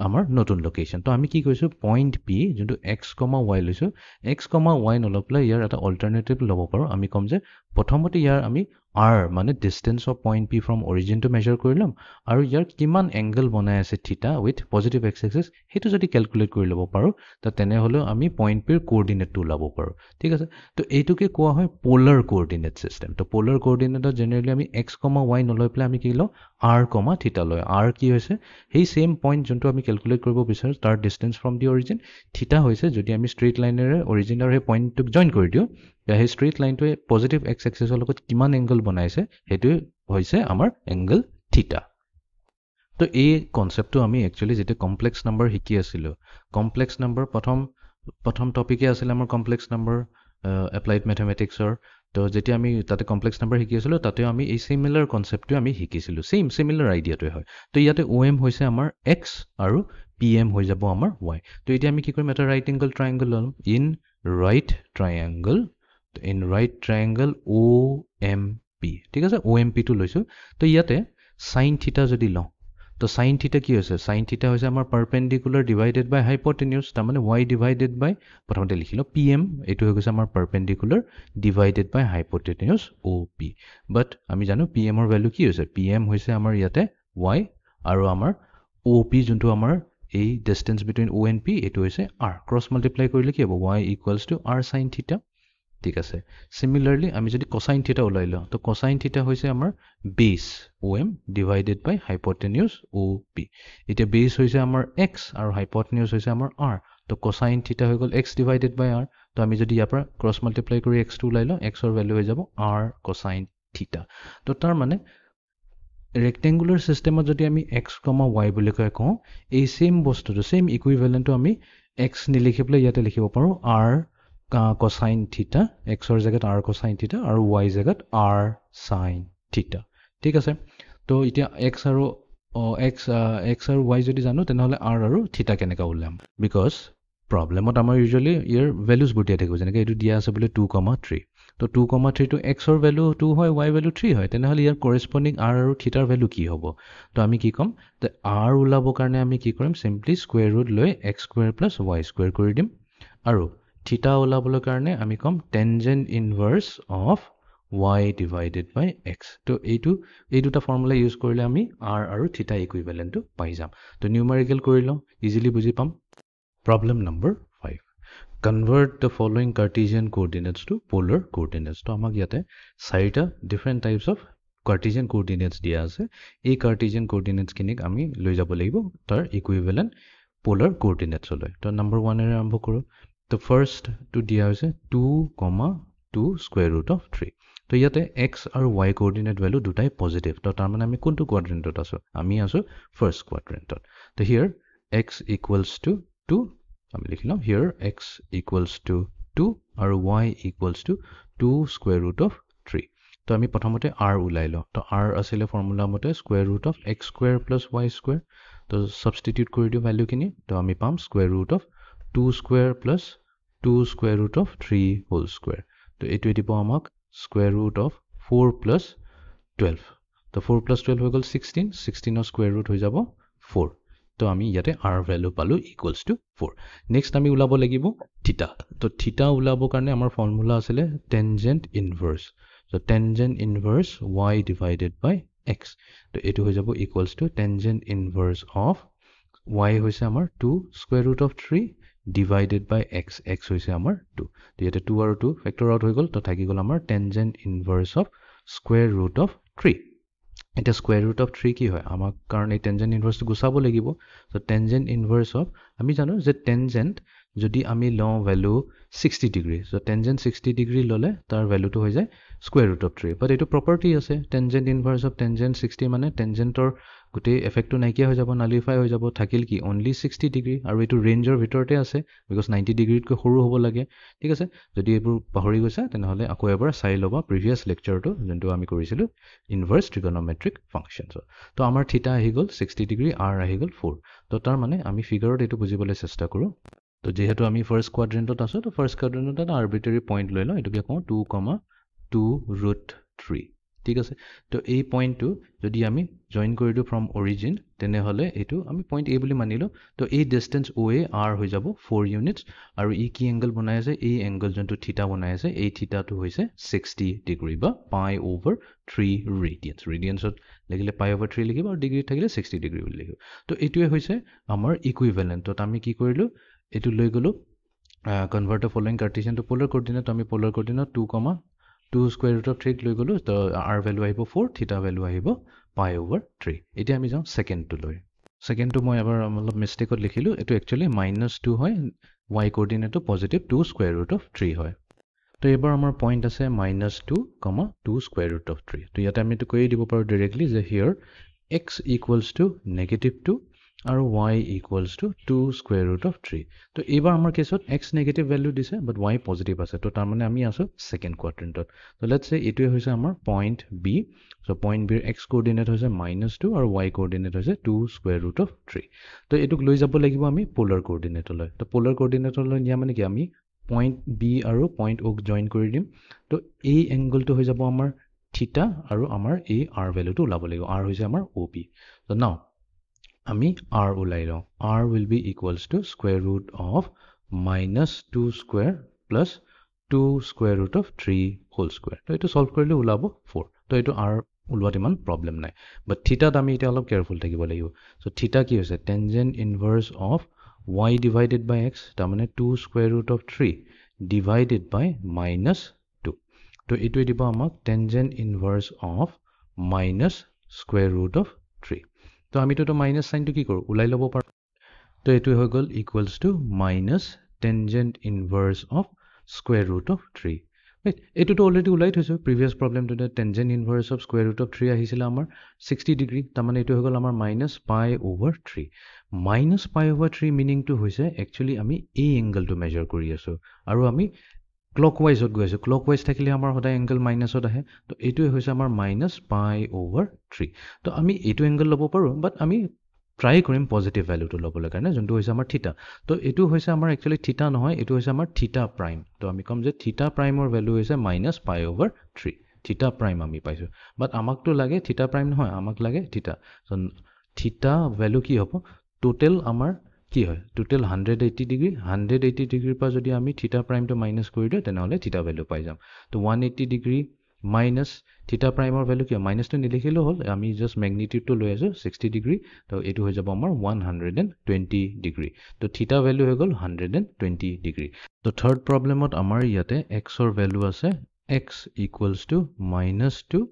আমাৰ নতুন লোকেশন তো আমি কি কৈছো পইণ্ট p যোনটো x, y লৈছো x, y নলপলে ইয়াৰ এটা অল্টাৰনেটিভ লব পাৰো আমি কম যে প্ৰথমতে ইয়াৰ আমি r মানে distance of point p from origin to measure কৰি লম আৰু ইয়াৰ কিমান এংগল বনাই আছে থিটা উইথ পজিটিভ x এক্সিছ হেতু যদি ক্যালকুলেট কৰি লব পাৰো তা তেনে হলে আমি পইণ্ট p ৰ কোঅৰ্ডিনেটটো লাব পাৰো ঠিক আছে তো এইটোকে কোৱা হয় পোলাৰ কোঅৰ্ডিনেট সিস্টেম তো পোলাৰ কোঅৰ্ডিনেটত জেনাৰেলি আমি x, y নলৈ পেলাই আমি কি লও r, থিটা লয় r কি হৈছে সেই সেম পইণ্ট যোনটো আমি ক্যালকুলেট কৰিব বিচাৰো তাৰ ডিসটেন্স ফ্ৰম দি অৰিজিন থিটা হৈছে যদি আমি ষ্ট্ৰেইট লাইনেৰে অৰিজিনৰ সেই পইণ্টটোক জয়েন কৰি দিও সেই ষ্ট্ৰেইট লাইনটোৱে পজিটিভ x এক্সিছৰ লগত কিমান এংগল বনাইছে হেতু হৈছে আমাৰ এংগল থিটা তো এই কনসেপ্টটো আমি একচুয়ালি যেতে কমপ্লেক্স নাম্বাৰ শিকি আছিলো কমপ্লেক্স নাম্বাৰ প্ৰথম টপিকে আছিল আমাৰ কমপ্লেক্স নাম্বাৰ এপ্লাইড ম্যাথমেটিক্সৰ তো যেতি আমি তাতে কমপ্লেক্স নাম্বাৰ শিকি আছিলো তাতে আমি এই সিমিলাৰ কনসেপ্টটো আমি শিকিছিলো সেম সিমিলাৰ আইডিয়াটোই হয় তো ইয়াতে om হৈছে আমাৰ x আৰু pm হৈ যাব আমাৰ y তো এতিয়া আমি কি কৰিম এটা ৰাইট এংগল ট্ৰায়াঙ্গল লম ইন ৰাইট ট্ৰায়াঙ্গল OMP ঠিক আছে OMP টো লৈছো তো ইয়াতে sin থিটা যদি লওঁ তো sin থিটা কি হৈছে sin থিটা হৈছে আমাৰ পাৰপেন্ডিকুলাৰ ডিভাইডেড বাই হাইপোটেনিউজ তাৰ মানে y ডিভাইডেড বাই প্ৰথমতে লিখিলো pm এটো হৈ গৈছে আমাৰ পাৰপেন্ডিকুলাৰ ডিভাইডেড বাই হাইপোটেনিউজ OP বাট আমি জানো pm ৰ ভ্যালু কি হৈছে pm হৈছে আমাৰ ইয়াতে y আৰু আমাৰ OP যোনটো আমাৰ এই distance between O and P এটো হৈছে r ক্ৰস মাল্টিপ্লাই কৰিলে কি হ'ব y = r sin থিটা ঠিক আছে সিমিলারলি আমি যদি কোসাইন থিটা ওলাই লওঁ তো কোসাইন থিটা হৈছে আমাৰ বেস OM ডিভাইডেড বাই হাইপোটেনিউজ OP এটা বেস হৈছে আমাৰ x আৰু হাইপোটেনিউজ হৈছে আমাৰ r তো কোসাইন থিটা হৈ গল x ডিভাইডেড বাই r তো আমি যদি ইয়াৰ পৰা ক্ৰস মাল্টিপ্লাই কৰি x টো ওলাই লওঁ x ৰ ভ্যালু হৈ যাব r কোসাইন থিটা তো তাৰ মানে ৰেক্টেংগুলাৰ সিস্টেমত যদি আমি x, y বুলি কওঁ এই সেম বস্তুটো সেম ইকুইভ্যালেন্টটো আমি x নিলিখি পেলাই ইয়াতে লিখিব পাৰো r cosine theta x or জায়গাত r cosine theta আৰু y জায়গাত r sin theta ঠিক আছে তো এতিয়া x আৰু y যদি জানো তেনেহলে r আৰু theta কেনেকা উলাম বিকজ প্ৰবলেমত আমাৰ ইউজুয়ালি ইয়াৰ ভ্যালুজ বুটিয়া থাকিব যেনেকৈ এটো দিয়া আছে বলে 2,3 তো 2,3 টো x ৰ ভ্যালু 2 হয় y ভ্যালু 3 হয় তেনেহলে ইয়াৰ কৰেসপন্ডিং r আৰু থিটাৰ ভ্যালু কি হ'ব তো আমি কি কম যে r উলাব কাৰণে আমি কি কৰিম সিম্পলি স্কয়াৰ ৰুট লৈ x² + y² কৰি দিম আৰু থিটা ওলাবলৈ কাৰণে আমি কম tangent inverse of y divided by x তো এই দুটা ফৰ্মুলা ইউজ কৰিলে আমি r আৰু থিটা ইকুইভেলেণ্টটো পাই যাম তো নিউমেৰিকেল কৰি লওঁ ইজিলি বুজি পাম problem number 5 convert the following Cartesian coordinates to polar coordinates তো আমাক ইয়াতে চাৰিটা different types of Cartesian coordinates দিয়া আছে এই Cartesian coordinates কিনিক আমি লৈ যাব লাগিব তাৰ equivalent polar coordinates লৈ তো নম্বৰ 1 এৰে আৰম্ভ কৰো তো ফাৰ্স্ট টু দিয়া হৈছে 2, 2 square root of 3 তো ইয়াতে x আৰু y coordinate value দুটাই পজিটিভ তো তাৰ মানে আমি কোনটো কোৱাড্ৰেন্টত আছো আমি আছো ফাৰ্স্ট কোৱাড্ৰেন্টত তো হিয়াৰ x equals to 2 আমি লিখিলাম here x equals to 2 আৰু y equals to 2 square root of 3 তো আমি প্ৰথমতে r উলাই লওঁ তো r আছিল ফৰ্মুলা মতে square root of x square plus y square তো সাবস্টিটিউট কৰি দিও ভ্যালু কিনি তো আমি পাম square root of 2 square plus 2 square root of 3 whole square তো এটো দিব আমাক square root of 4 plus 12 তো 4 plus 12 হৈ গল 16 ৰ square root হৈ যাব 4 তো আমি ইয়াতে r ভ্যালু পালো equals to 4 নেক্সট আমি উলাব লাগিব থিটা তো থিটা উলাব কাৰণে আমাৰ ফৰ্মুলা আছিল tangent inverse so tangent inverse y divided by x তো এটো হৈ যাব equals to tangent inverse of y হৈছে আমাৰ 2 square root of 3 divided by x x হৈছে আমাৰ 2 তো ইয়াতে 2 আৰু 2 ফেক্টৰ আউট হৈ গল তো থাকি গল আমাৰ tangent inverse of square root of 3 এটা square root of 3 কি হয় আমাক কাৰণ এই tangent inverse গুছাব লাগিব so tangent inverse of আমি জানো যে tangent যদি আমি লওঁ value 60 degree so tangent 60 degree ললে তাৰ ভ্যালুটো হৈ যায় square root of 3 বাট এটো প্ৰপাৰ্টি আছে tangent inverse of tangent 60 মানে tangentৰ গুটি এফেক্টটো নাইকিয়া হৈ যাব নালিফাই হৈ যাব থাকিল কি only 60 ডিগ্ৰী আৰু এটো ৰেঞ্জৰ ভিতৰতে আছে because 90 ডিগ্ৰীতকৈ সৰু হ'ব লাগে ঠিক আছে যদি এবোৰ পাহৰি গৈছা তেনেহলে আকৌ এবাৰ চাই লবা প্ৰিভিয়াস লেকচাৰটো যোনটো আমি কৰিছিলো ইনভাৰ্স ট্ৰিগনোমেট্ৰিক ফাংশনছ তো আমাৰ থিটা আহি গল 60 ডিগ্ৰী r আহি গল 4 তো তাৰ মানে আমি ফিগাৰত এটো বুজিবলৈ চেষ্টা কৰো তো যেহেতু আমি ফাৰ্স্ট কোৱাড্ৰেন্টত আছো তো ফাৰ্স্ট কোৱাড্ৰেন্টত এটা আৰবিট্ৰাৰি পইণ্ট লৈ লওঁ এটোকে কওঁ 2, 2 root 3 ঠিক আছে তো এই পইণ্টটো যদি আমি জয়েন কৰি দিও ফ্ৰম অৰিজিন তেনে হলে এটো আমি পইণ্ট a বুলি মানিলো তো এই ডিসটেন্স OA r হৈ যাব 4 ইউনিটস আৰু ই কি এংগল বনাই আছে এই এংগল যোনটো থিটা বনাই আছে এই থিটাটো হৈছে 60 ডিগ্ৰী বা পাই ওভাৰ 3 ৰেডিয়ানস ৰেডিয়ানসত লাগিলে পাই ওভাৰ 3 লিখিব আৰু ডিগ্ৰী থাকিলে 60 ডিগ্ৰী বুলি লিখিব তো এটোৱে হৈছে আমাৰ ইকুইভ্যালেন্ট তো আমি কি কৰিলো এটো লৈ গলো convert the following Cartesian to polar coordinate আমি polar coordinate 2, square root of 3 লৈ গলো তো r ভ্যালু আহিব 4 থিটা ভ্যালু আহিব পাই ওভাৰ 3 এতিয়া আমি যাওঁ সেকেন্ড টু লৈ সেকেন্ড টু মই এবাৰ অলপ মিস্টেকত লিখিলো এটো একচুয়ালি -2 হয় y কোঅৰ্ডিনেটটো positive 2 square root of 3 হয় তো এবাৰ আমাৰ পইণ্ট আছে -2, 2 square root of 3 তো ইয়াতে আমি এটো কৈ দিব পাৰো ডাইৰেক্টলি যে হিয়াৰ x equals to -2 আৰু y equals to 2 square root of 3 তো এবাৰ আমাৰ কেছত x নেগেটিভ ভ্যালু দিছে বাট y পজিটিভ আছে তো তাৰ মানে আমি আছো সেকেন্ড কোৱাড্ৰেন্টত তো লেটস সে এটোৱে হৈছে আমাৰ point b so point b x coordinate হৈছে -2 আৰু y কোঅৰ্ডিনেট হৈছে 2 square root of 3 তো এটোক লৈ যাব লাগিব আমি পোলাৰ কোঅৰ্ডিনেটলৈ তো পোলাৰ কোঅৰ্ডিনেটলৈ নিয়া মানে কি আমি পইণ্ট b আৰু পইণ্ট o জয়েন কৰি দিম তো এই এংগলটো হৈ যাব আমাৰ থিটা আৰু আমাৰ এই r ভ্যালুটো ওলাব লাগিব r হৈছে আমাৰ OP so now আমি r উলাই লওঁ r will be equals to square root of -2 square plus 2 square root of 3 whole square তো এটো সলভ কৰিলে ওলাব 4 তো এটো r উলোৱাত ইমান প্ৰবলেম নাই বাট থিটাত আমি এটা অলপ কেয়াৰফুল থাকিব লাগিব সো থিটা কি হৈছে tangent inverse of y divided by x তাৰ মানে 2 square root of 3 divided by -2 তো এটো দিব আমাক tangent inverse of minus square root of 3 তো আমি তো মাইনাস সাইনটো কি কৰো উলাই লব পাৰো তো এটো হৈ গল equals to minus tangent inverse of square root of 3 right এটো তো অলৰেডি উলাই থৈছো প্ৰিভিয়াস প্ৰবলেমটোতে tangent inverse of square root of 3 আহিছিল আমাৰ 60 ডিগ্ৰী তাৰ মানে এটো হৈ গল আমাৰ -pi/3 -pi/3 মিনিং টু হৈছে একচুয়ালি আমি এই এংগলটো মেজাৰ কৰি আছো আৰু আমি ক্লকৱাইজত গৈ আছো ক্লকৱাইজ থাকিলে আমাৰ সদায় এংগল মাইনাসত আহে তো এটোই হৈছে আমাৰ -pi/3 তো আমি এটো এংগল লব পাৰো বাট আমি ট্ৰাই কৰিম পজিটিভ ভ্যালুটো লবলৈ কাৰণে যোনটো হৈছে আমাৰ থিটা তো এটো হৈছে আমাৰ একচুয়ালি থিটা নহয় এটো হৈছে আমাৰ থিটা প্ৰাইম তো আমি কম যে থিটা প্ৰাইমৰ ভ্যালু হৈছে -pi/3 থিটা প্ৰাইম আমি পাইছো বাট আমাকটো লাগে থিটা প্ৰাইম নহয় আমাক লাগে থিটা সো থিটা ভ্যালু কি হ'ব টোটাল আমাৰ কি হয় টোটেল 180 ডিগ্ৰী 180 ডিগ্ৰীৰ পৰা যদি আমি থিটা প্ৰাইমটো মাইনাছ কৰি দিওঁ তেনেহ'লে থিটা ভেলু পাই যাম তো 180 ডিগ্ৰী মাইনাছ থিটা প্ৰাইমৰ ভেলু কিয় মাইনাছটো নিলিখিলেও হ'ল আমি জাষ্ট মেগনিটিউডটো লৈ আছোঁ 60 ডিগ্ৰী তো এইটো হৈ যাব আমাৰ 120 ডিগ্ৰী তো থিটা ভেলু হৈ গ'ল 120 ডিগ্ৰী তো থাৰ্ড প্ৰব্লেমত আমাৰ ইয়াতে এক্সৰ ভেলু আছে x ইকুৱেলছ টু -2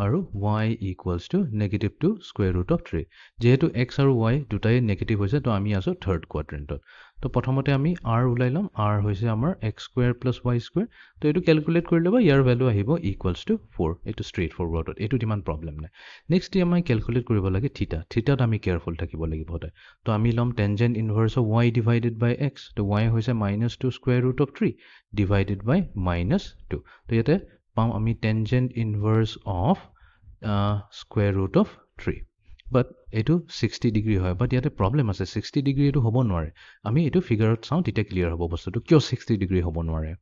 আৰু y equals to -2 square root of 3 যেহেতু x আৰু y দুটাই নেগেটিভ হৈছে তো আমি আছোঁ থাৰ্ড কোৱাড্ৰেণ্টত তো প্ৰথমতে আমি r ওলাই ল'ম r হৈছে আমাৰ x square plus y square তো এইটো কেলকুলেট কৰি ল'ব ইয়াৰ ভেলু আহিব ইকুৱেলছ টু 4 এইটো ষ্ট্ৰেইট ফৰৱাৰ্ডত এইটোত ইমান প্ৰব্লেম নাই নেক্সট আমি কেলকুলেট কৰিব লাগে থিটাত আমি কেয়াৰফুল থাকিব লাগিব সদায় তো আমি ল'ম tangent inverse of y divided by x তো y হৈছে -2 square root of 3 divided by -2 তো ইয়াতে পাম আমি tangent inverse of square root of 3 but এইটো 60 ডিগ্ৰী হয় বাট ইয়াতে প্ৰব্লেম আছে 60 ডিগ্ৰী এইটো হ'ব নোৱাৰে আমি এইটো ফিগাৰত চাওঁ তেতিয়া ক্লিয়াৰ হ'ব বস্তুটো কিয় 60 ডিগ্ৰী হ'ব নোৱাৰে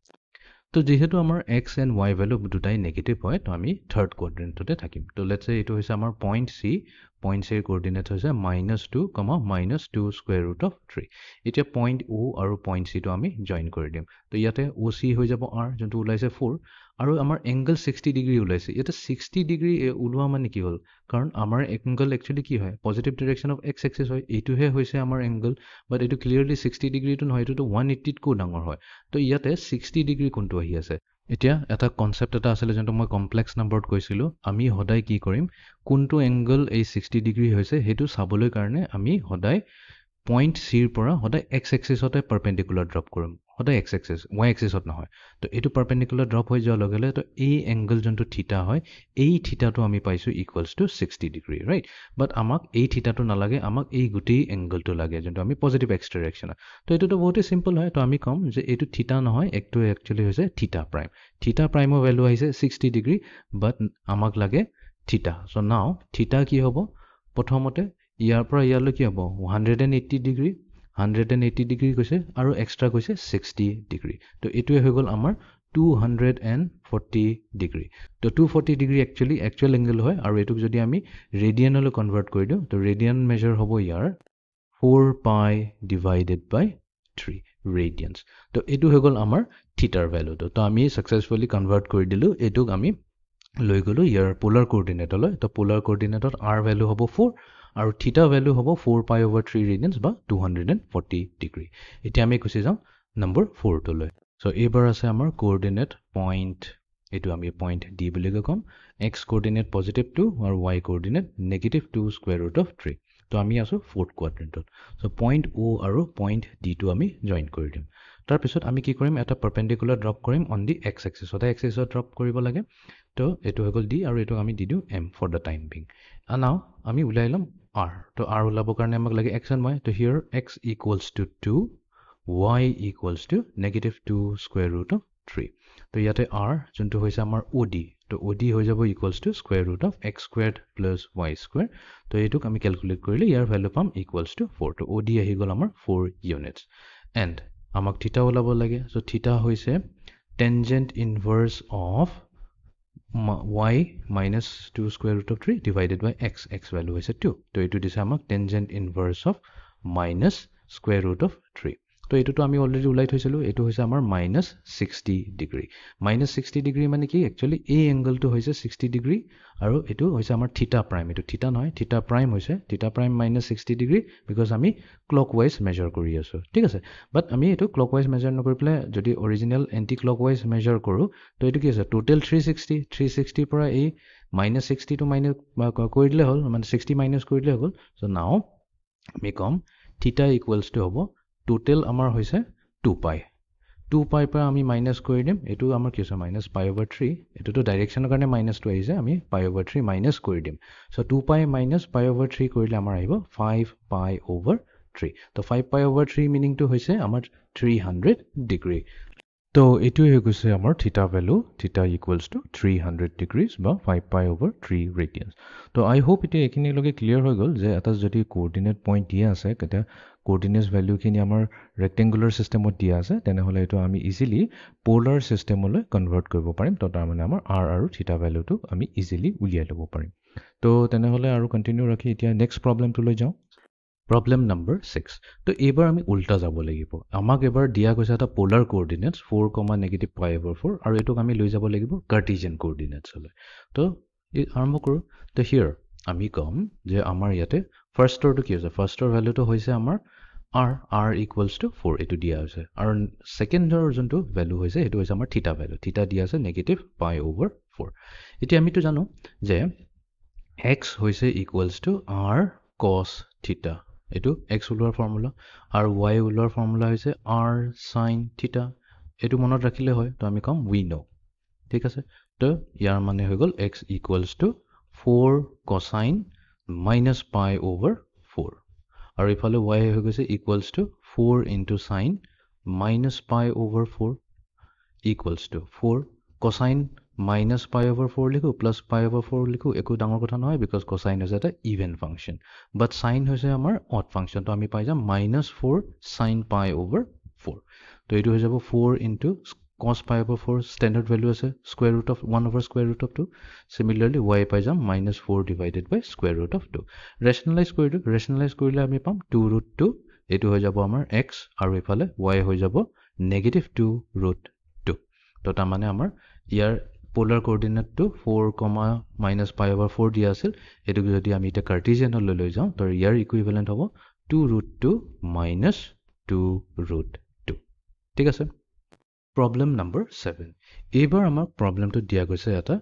তো যেহেতু আমাৰ x এণ্ড y ভেলু দুটাই নেগেটিভ হয় তো আমি থাৰ্ড কোৱাড্ৰেণ্টতে থাকিম তো লেটছ চে এইটো হৈছে আমাৰ পইণ্ট চিৰ কোঅৰ্ডিনেট হৈছে -2, -2 স্কুৱেৰ ৰুট অফ 3 এতিয়া পইণ্ট O আৰু পইণ্ট চিটো আমি জইন কৰি দিম তো ইয়াতে OC হৈ যাব r যোনটো ওলাইছে 4 আৰু আমাৰ এংগল 60 ডিগ্ৰী ওলাইছে ইয়াতে 60 ডিগ্ৰী ওলোৱা মানে কি হ'ল কাৰণ আমাৰ এংগল একচুৱেলি কি হয় positive direction of x axis হয় এইটোহে হৈছে আমাৰ এংগল বাট এইটো ক্লিয়াৰলি 60 ডিগ্ৰীটো নহয় এইটোতো 180তকৈও ডাঙৰ হয় তো ইয়াতে 60 ডিগ্ৰী কোনটো আহি আছে এতিয়া এটা কনচেপ্ট এটা আছিলে যোনটো মই কমপ্লেক্স নাম্বাৰত কৈছিলোঁ আমি সদায় কি কৰিম কোনটো এংগল এই 60 ডিগ্ৰী হৈছে সেইটো চাবলৈ কাৰণে আমি সদায় পইণ্ট চিৰ পৰা সদায় x এক্সিছতে পাৰপেণ্ডিকুলাৰ ড্ৰপ কৰিম সদায় x এক্সিছ y এক্সিছত নহয় তো এইটো পাৰপেণ্ডিকুলাৰ ড্ৰপ হৈ যোৱাৰ লগে লগে তো এই এংগল যোনটো থিটা হয় এই থিটাটো আমি পাইছোঁ ইকুৱেলছ টু 60 ডিগ্ৰী ৰাইট বাট আমাক এই থিটাটো নালাগে আমাক এই গোটেই এংগলটো লাগে যোনটো আমি পজিটিভ এক্স ডিৰেকশ্যন তো এইটোতো বহুতেই চিম্পল হয় তো আমি ক'ম যে এইটো থিটা নহয় এইটো একচুৱেলি হৈছে থিটা প্ৰাইমৰ ভেলু আহিছে 60 ডিগ্ৰী বাট আমাক লাগে থিটা চ' নাও থিটা কি হ'ব প্ৰথমতে ইয়াৰ পৰা ইয়ালৈ কি হ'ব 180 ডিগ্ৰী 180 ডিগ্ৰী কৈছে আৰু এক্সট্ৰা কৈছে 60 ডিগ্ৰী তো এইটোৱে হৈ গ'ল আমাৰ 240 ডিগ্ৰী তো 240 ডিগ্ৰী একচুৱেল এংগল হয় আৰু এইটোক যদি আমি ৰেডিয়ানলৈ কনভাৰ্ট কৰি দিওঁ তো ৰেডিয়ান মেজাৰ হ'ব ইয়াৰ 4 পাই ডিভাইডেড বাই 3 ৰেডিয়ানছ তো এইটো হৈ গ'ল আমাৰ থিটাৰ ভেলুটো তো আমি ছাকচেছফুলি কনভাৰ্ট কৰি দিলোঁ এইটোক আমি লৈ গ'লোঁ ইয়াৰ পোলাৰ কোঅৰ্ডিনেটলৈ তো পোলাৰ কোঅৰ্ডিনেটত r ভেলু হ'ব 4 আৰু থিটা ভেলু হ'ব 4 পাই over 3 ৰেডিয়ানছ বা 240 ডিগ্ৰী এতিয়া আমি গুচি যাওঁ নম্বৰ 4টোলৈ চ' এইবাৰ আছে আমাৰ কোঅৰ্ডিনেট পইণ্ট এইটো আমি পইণ্ট ডি বুলি ক'ম এক্স কোঅৰ্ডিনেট +2 আৰু y coordinate -2 square root of 3 তো আমি আছোঁ ফ'ৰ্থ কোৱাড্ৰেণ্টত চ' পইণ্ট O আৰু পইণ্ট ডিটো আমি জইন কৰি দিম তাৰপিছত আমি কি কৰিম এটা পাৰপেণ্ডিকুলাৰ ড্ৰপ কৰিম অন দি এক্স এক্সিছ সদায় এক্স এক্সিছত ড্ৰপ কৰিব লাগে তো এইটো হৈ গ'ল ডি আৰু এইটোক আমি দি দিওঁ M for the time being now আমি ওলাই ল'ম r তো r ওলাবৰ কাৰণে আমাক লাগে x and y তো হিয়াৰ x equals to 2 y equals to -2 square root of 3 তো ইয়াতে r যোনটো হৈছে আমাৰ OD তো OD হৈ যাব equals to square root of x squared plus y square তো এইটোক আমি কেলকুলেট কৰিলে ইয়াৰ ভেলু পাম ইকুৱেলছ টু 4 তো OD আহি গ'ল আমাৰ 4 ইউনিটছ এণ্ড আমাক থিটা ওলাব লাগে চ' থিটা হৈছে tangent inverse of y -2 square root of 3 divided by x value হৈছে 2 তো এইটো দিছে আমাক tangent inverse of minus square root of 3 তো এইটোতো আমি অলৰেডি ওলাই থৈছিলোঁ এইটো হৈছে আমাৰ -60 ডিগ্ৰী -60 ডিগ্ৰী মানে কি একচুৱেলি এই এংগলটো হৈছে 60 ডিগ্ৰী আৰু এইটো হৈছে আমাৰ থিটা প্ৰাইম এইটো থিটা নহয় থিটা প্ৰাইম হৈছে থিটা প্ৰাইম -60 ডিগ্ৰী বিকজ আমি ক্লকৱাইজ মেজাৰ কৰি আছোঁ ঠিক আছে বাট আমি এইটো ক্লকৱাইজ মেজাৰ নকৰি পেলাই যদি অৰিজিনেল এণ্টি ক্লকৱাইজ মেজাৰ কৰোঁ তো এইটো কি আছে টোটেল 360 পৰা এই -60টো মাইনাছ কৰি দিলে হ'ল মানে 60 মাইনাছ কৰি দিলে হ'ল চ' নাও আমি ক'ম থিটা ইকুৱেলছ টু হ'ব টোটেল আমাৰ হৈছে 2 পাই পৰা আমি মাইনাছ কৰি দিম এইটো আমাৰ কি হৈছে -π/3 এইটোতো ডাইৰেকশ্যনৰ কাৰণে মাইনাছটো আহিছে আমি π/3 মাইনাছ কৰি দিম চ' 2 পাই মাইনাছ π/3 কৰিলে আমাৰ আহিব 5 π/3 তো 5 π/3 মিনিংটো হৈছে আমাৰ 300 ডিগ্ৰী তো এইটোৱে হৈ গৈছে আমাৰ থিটা ভেলু থিটা ইকুৱেলছ টু 300 ডিগ্ৰীজ বা 5 π/3 ৰেডিয়ানছ তো আই হোপ এতিয়া এইখিনিলৈকে ক্লিয়াৰ হৈ গ'ল যে এটা যদি কোঅৰ্ডিনেট পইণ্ট দিয়া আছে তেতিয়া কোঅৰ্ডিনেটছ ভেলুখিনি আমাৰ ৰেক্টেংগুলাৰ ছিষ্টেমত দিয়া আছে তেনেহ'লে এইটো আমি ইজিলি প'লাৰ ছিষ্টেমলৈ কনভাৰ্ট কৰিব পাৰিম তো তাৰমানে আমাৰ r আৰু থিটা ভেলুটো আমি ইজিলি উলিয়াই ল'ব পাৰিম তো তেনেহ'লে আৰু কণ্টিনিউ ৰাখি এতিয়া নেক্সট প্ৰব্লেমটোলৈ যাওঁ Problem number 6. তো এইবাৰ আমি উল্টা যাব লাগিব আমাক এবাৰ দিয়া গৈছে এটা পোলাৰ কোঅৰ্ডিনেটছ 4, -π/4 আৰু এটোক আমি লৈ যাব লাগিব কাৰ্টেছিয়ান কোঅৰ্ডিনেটছ হলে তো আৰম্ভ কৰো তো হিয়াৰ আমি কম যে আমাৰ ইয়াতে ফাৰ্ষ্টৰটো কি হৈছে ফাৰ্ষ্টৰ ভ্যালুটো হৈছে আমাৰ r = 4 এটো দিয়া হৈছে আৰু সেকেন্ডৰ যোনটো ভ্যালু হৈছে এটো হৈছে আমাৰ থিটা ভ্যালু থিটা দিয়া আছে -π/4 এতিয়া আমিটো জানো যে x হৈছে = r cos theta এটো x ওলোৱাৰ ফৰ্মুলা আৰু y ওলোৱাৰ ফৰ্মুলা হৈছে r sin theta এটো মনত ৰাখিলে হয় তো আমি কম we know ঠিক আছে তো ইয়াৰ মানে হৈ গল x = 4 cosine -π/4 আৰু ইফালে y হৈ গৈছে = 4 into sin -π/4 = 4 cosine -π/4 লিখো plus π/4 লিখো একো ডাঙৰ কথা নহয় because cosine is এটা even function but sin হৈছে আমাৰ odd function তো আমি পাই যাম -4 sin π/4 তো এটো হৈ যাব 4 into cos π/4 standard value আছে square root of 1 over square root of 2 similarly y পাই যাম -4 divided by square root of 2 rationalize কৰিলে আমি পাম 2√2 এটো হৈ যাব আমাৰ x আৰু ইফালে y হৈ যাব -2√2 তো তাৰ মানে আমাৰ ইয়াৰ polar coordinate to 4, -π/4 দিয়া আছিল এটো যদি আমি এটা কাৰ্টেছিয়ান লৈ যাওঁ তো ইয়াৰ ইকুইভ্যালেন্ট হ'ব 2√2 - 2√2 ঠিক আছে problem number 7 এইবাৰ আমাৰ প্ৰবলেমটো দিয়া গৈছে এটা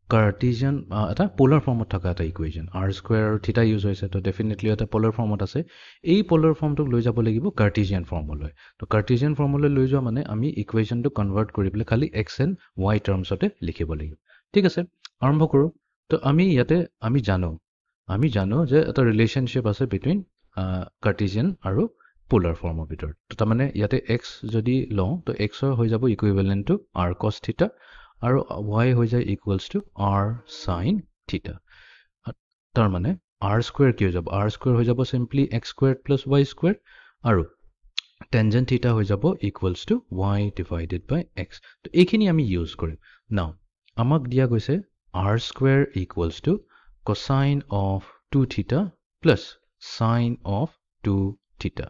কাৰ্টেছিয়ান এটা পোলাৰ ফৰ্মত থকা এটা ইকুৱেচন r² আৰু থিটা ইউজ হৈছে তো ডেফিনেটলি এটা পোলাৰ ফৰ্মত আছে এই পোলাৰ ফৰ্মটোক লৈ যাব লাগিব কাৰ্টেছিয়ান ফৰ্মলৈ তো কাৰ্টেছিয়ান ফৰ্মলৈ লৈ যোৱা মানে আমি ইকুৱেচনটো কনভাৰ্ট কৰি পেলাই খালি x and y টাৰ্মছতে লিখিব লাগিব ঠিক আছে আৰম্ভ কৰো তো আমি ইয়াতে আমি জানো যে এটা ৰিলেশনশিপ আছে বিটুইন কাৰ্টেছিয়ান আৰু পোলাৰ ফৰ্মৰ ভিতৰত তো তাৰ মানে ইয়াতে x যদি লওঁ তো x হৈ যাব equivalent to r cos theta আৰু y হৈ যায় = r sin theta তাৰ মানে r² কি হৈ যাব r² হৈ যাব simply x² + y² আৰু tangent theta হৈ যাব = y divided by x তো এইখিনি আমি ইউজ কৰিম নাও আমাক দিয়া গৈছে r² = cosine of 2 theta plus sine of 2 theta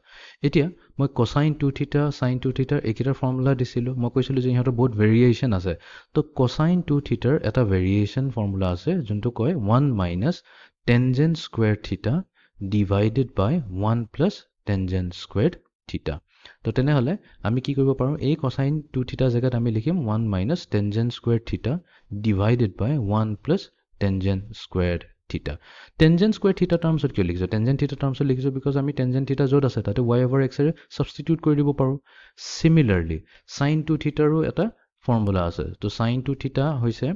এতিয়া মই cosine 2 theta sin 2 theta একেটাৰ formula দিছিলো মই কৈছিলো যে ইহঁতৰ বহুত ভেৰিয়েচন আছে তো cosine 2 theta এটা ভেৰিয়েচন ফৰ্মুলা আছে যোনটো কয় 1 - tangent square theta divided by 1 plus tangent squared theta তো তেনেহলে আমি কি কৰিব পাৰো এই cosine 2 theta জায়গাত আমি লিখিম 1 - tangent squared theta divided by 1 plus tangent squared theta tangent square theta terms কিয় লিখিছো tangent theta terms লিখিছো because আমি tangent theta যত আছে তাতে y over x এৰে substitute কৰি দিব পাৰো similarly sin 2 theta ৰো এটা ফৰ্মুলা আছে তো sin 2 theta হৈছে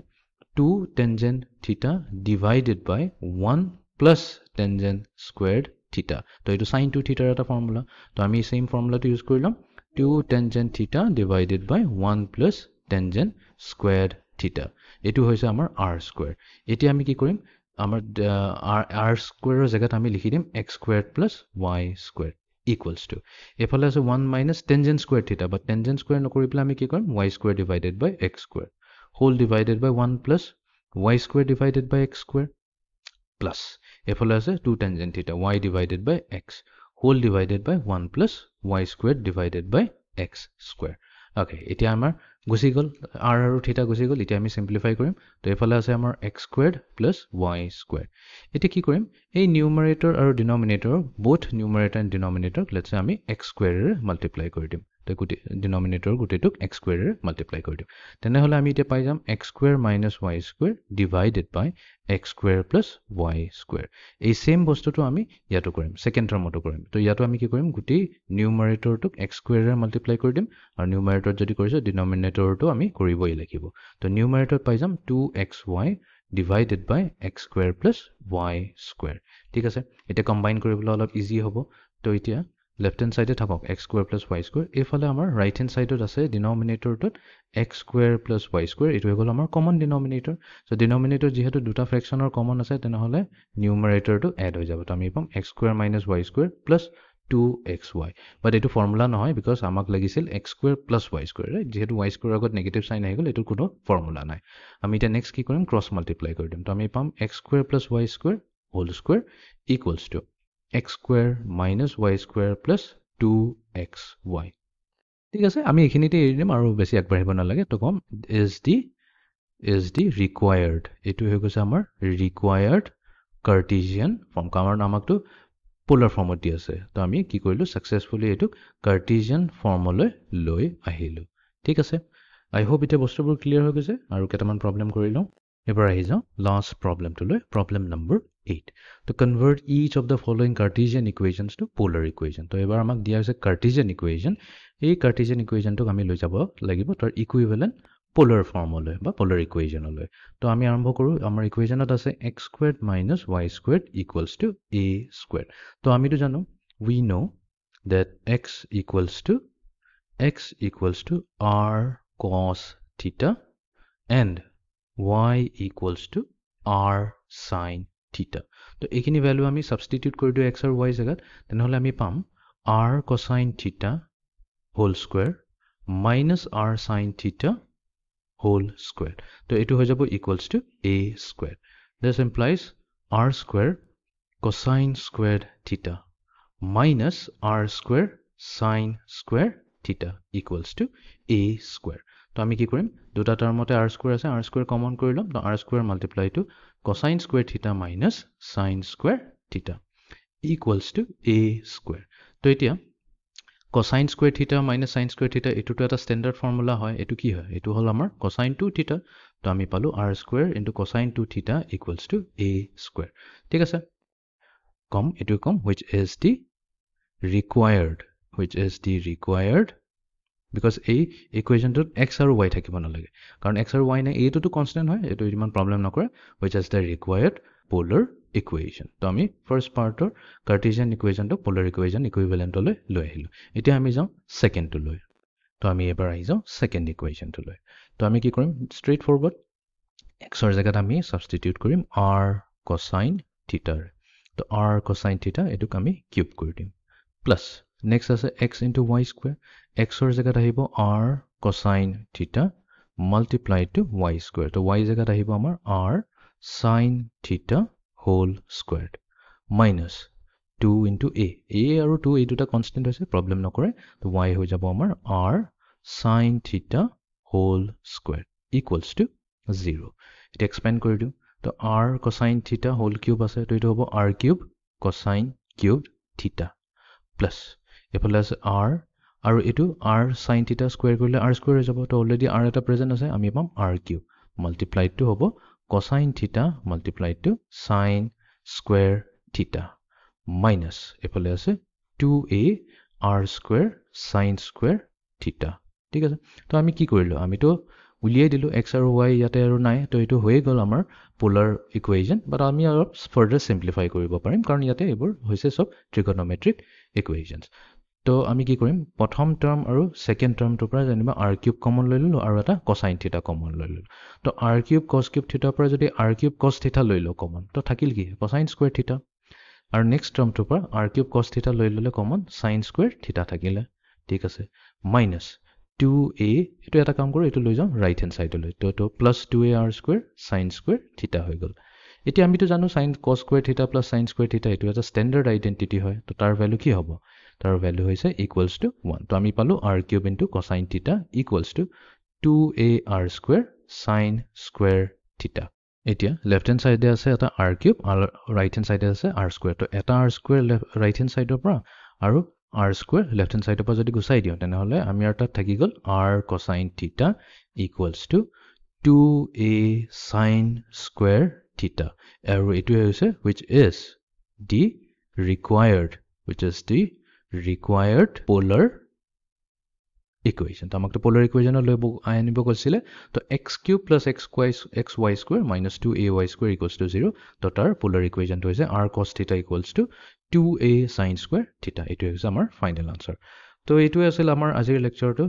2 tangent theta divided by 1 plus tangent squared theta তো এটো sin 2 theta এটা ফৰ্মুলা তো আমি same ফৰ্মুলাটো use কৰিলাম 2 tangent theta divided by 1 plus tangent squared theta এটো হৈছে আমাৰ r²। এতিয়া আমি কি কৰিম আমাৰ r² এর জায়গাত আমি লিখি দিম x² + y² equals to এফালে আছে 1 - tangent square theta but tangent square নকৰি পেলাই আমি কি কৰিম y² divided by x² whole divided by 1 plus y² divided by x² plus এফালে আছে 2 tangent theta y divided by x whole divided by 1 plus y² divided by x²। Okay, এতিয়া আমাৰ গুছি গল r আৰু থিটা গুছি গল এতিয়া আমি সিম্পলিফাই কৰিম তো এফালে আছে আমাৰ x² + y²। এতিয়া কি কৰিম এই নিউমাৰেটৰ আৰু denominator both numerator and denominator let's say আমি x² এৰে মাল্টিপ্লাই কৰি দিম তো গুটি ডিনমিনেটৰ গুটিটোক x² এৰে মাল্টিপ্লাই কৰি দিম তেনেহলে আমি এতিয়া পাই যাম x² - y² divided by x² + y² এই সেম বস্তুটো আমি ইয়াতো কৰিম সেকেন্ড টাৰ্মটো কৰিম তো ইয়াতো আমি কি কৰিম গুটি নিউমাৰেটৰটোক x² এৰে মাল্টিপ্লাই কৰি দিম আৰু নিউমাৰেটৰ যদি কৰিছো ডিনমিনেটৰটো আমি কৰিবই লাগিব তো নিউমাৰেটৰ পাই যাম 2xy divided by x² + y² ঠিক আছে এটা কম্বাইন কৰিবলৈ অলপ ইজি হ'ব তো এতিয়া লেফট হ্যান্ড সাইডে থাকক x² + y² এফালে আমাৰ ৰাইট হ্যান্ড সাইডত আছে ডিনমিনেটৰটোত x² + y² এটো হল আমাৰ কমন ডিনমিনেটৰ সো ডিনমিনেটৰ যেহেতু দুটা ফ্ৰেকশনৰ কমন আছে তেনেহলে নিউমাৰেটৰটো এড হৈ যাব তো আমি পাম x² - y² + 2xy বাট এটো ফৰ্মুলা নহয় বিকজ আমাক লাগিছিল x² + y² ৰাইট যেহেতু y² আগত নেগেটিভ সাইন আহি গল এটো কোনো ফৰ্মুলা নাই আমি এটা নেক্সট কি কৰিম ক্ৰস মাল্টিপ্লাই কৰি দিম তো আমি পাম x² + y² whole square equals to x square minus y square plus 2xy ঠিক আছে আমি এইখিনিতে এৰি দিম আৰু বেছি আগবাঢ়িব নালাগে তো কম is the required এইটো হৈ গৈছে আমাৰ required Cartesian form কাৰণ আমাকতো polar formত দি আছে তো আমি কি কৰিলো successfully এইটো Cartesian formলৈ লৈ আহিলো ঠিক আছে I hope এটা বস্তুবোৰ ক্লিয়াৰ হৈ গৈছে আৰু কেইটামান প্ৰবলেম কৰি লওঁ এবাৰ আহি যাওঁ last problem to লৈ problem number 8 to convert each of the following Cartesian equations to polar equation তো এবাৰ আমাক দিয়া হৈছে Cartesian equation এই Cartesian equation টোক আমি লৈ যাব লাগিব তাৰ equivalent polar form লৈ বা polar equation লৈ তো আমি আৰম্ভ কৰো আমাৰ equationত আছে x squared minus y squared equals to a squared তো আমিটো জানো we know that x equals to r cos theta and y equals to r sin theta তো এইখিনি ভ্যালু আমি সাবস্টিটিউট কৰি দিও x আৰু y জায়গাত তেনেহলে আমি পাম r cosine theta whole square minus r sin theta whole square তো এটো হৈ যাব equals to a square this implies r square cosine squared theta minus r square sin square theta equals to a square তো আমি কি কৰিম দুটা টাৰ্মতে r square আছে r square কমন কৰি লম তো r square multiply to cosine square theta minus sin square theta equals to a square তো এতিয়া cosine square theta minus sin square theta এটো তো এটা স্ট্যান্ডার্ড ফর্মুলা হয় এটো কি হয় এটো হল আমাৰ cosine 2 theta তো আমি পালো r square into cosine 2 theta equals to a square ঠিক আছে কম এটো কম which is the required because এই equationটোত x আৰু y থাকিব নালাগে কাৰণ x আৰু y নাই এইটো তো কনস্ট্যান্ট হয় এটো ইমান প্ৰবলেম নকৰে which is the required polar equation তো আমি first পাৰ্টৰ Cartesian equation to polar equation equivalent লৈ আহিলো এতিয়া আমি যাও সেকেন্ড টু লৈ তো আমি এবাৰ আহি যাও সেকেন্ড equation to লৈ তো আমি কি কৰিম straight forward x ৰ জায়গাত আমি সাবস্টিটিউট কৰিম r cosine theta তো r cosine theta এটোক আমি কিউব কৰি দিম প্লাস next আছে x into y square x ৰ জায়গাত আহিব r cosine theta multiplied to y square তো y জায়গাত আহিব আমাৰ r sin theta whole squared minus 2 into a আৰু 2 এই দুটা কনস্ট্যান্ট হৈছে প্ৰবলেম নকৰে তো y হৈ যাব আমাৰ r sin theta whole squared equals to 0 এটা এক্সপেন্ড কৰি দিও তো r cosine theta whole cube আছে তো এটো হ'ব r cube cosine cubed theta plus এফালে আছে r আৰু এটো r sin theta square কৰিলে r square হৈ যাব তো অলৰেডি r এটা প্ৰেজেন্ট আছে আমি পাম r cube multiplied to হ'ব cosine theta multiplied to sin square theta minus এফালে আছে 2a r square sin square theta ঠিক আছে তো আমি কি কৰিলো আমি তো উলিয়াই দিলো x আৰু y ইয়াতে আৰু নাই তো এটো হৈ গল আমাৰ polar equation but আমি অলপ further simplify কৰিব পাৰিম কাৰণ ইয়াতে এবোৰ হৈছে সব trigonometric equations তো আমি কি কৰিম প্ৰথম টাৰ্ম আৰু সেকেন্ড টাৰ্মটোৰ পৰা জানিবা r cube কমন লৈ ললো আৰু এটা cosine theta কমন লৈ ললো তো r cube cos cube theta পৰা যদি r cube cos theta লৈ লো কমন তো থাকিল কি cosine square theta আৰু নেক্সট টাৰ্মটোৰ পৰা r cube cos theta লৈ ললে কমন sin square theta থাকিলে ঠিক আছে minus 2a এটো এটা কাম কৰো এটো লৈ যাও রাইট হ্যান্ড সাইডে লৈ তো plus 2a r square sin square theta হৈ গল এতিয়া আমি তো জানো sin cos square theta plus sin square theta এটো এটা স্ট্যান্ডার্ড আইডেন্টিটি হয় তো তাৰ ভ্যালু কি হ'ব তাৰ ভ্যালু হৈছে equals to 1 তো আমি পালো r cube into cosine theta equals to 2a r square sin square theta এতিয়া লেফট হ্যান্ড সাইডে আছে এটা r cube আৰু রাইট হ্যান্ড সাইডে আছে r square তো এটা r square রাইট হ্যান্ড সাইডৰ পৰা আৰু r square left hand side পৰা যদি গুছাই দিও তেনেহলে আমি আৰু তাত থাকি গল r cosine theta equals to 2a sin square theta আৰু এটো হৈছে which is the required polar equation তো আমাক তো polar equation লৈ আনিব কৈছিলে তো x cube plus xy square minus 2ay square equals to 0 তো তাৰ polar equation হৈছে r cos theta equals to 2a sin square theta এটো হৈছে আমাৰ ফাইনাল আনসাৰ তো এটো আছিল আমাৰ আজিৰ লেকচাৰটো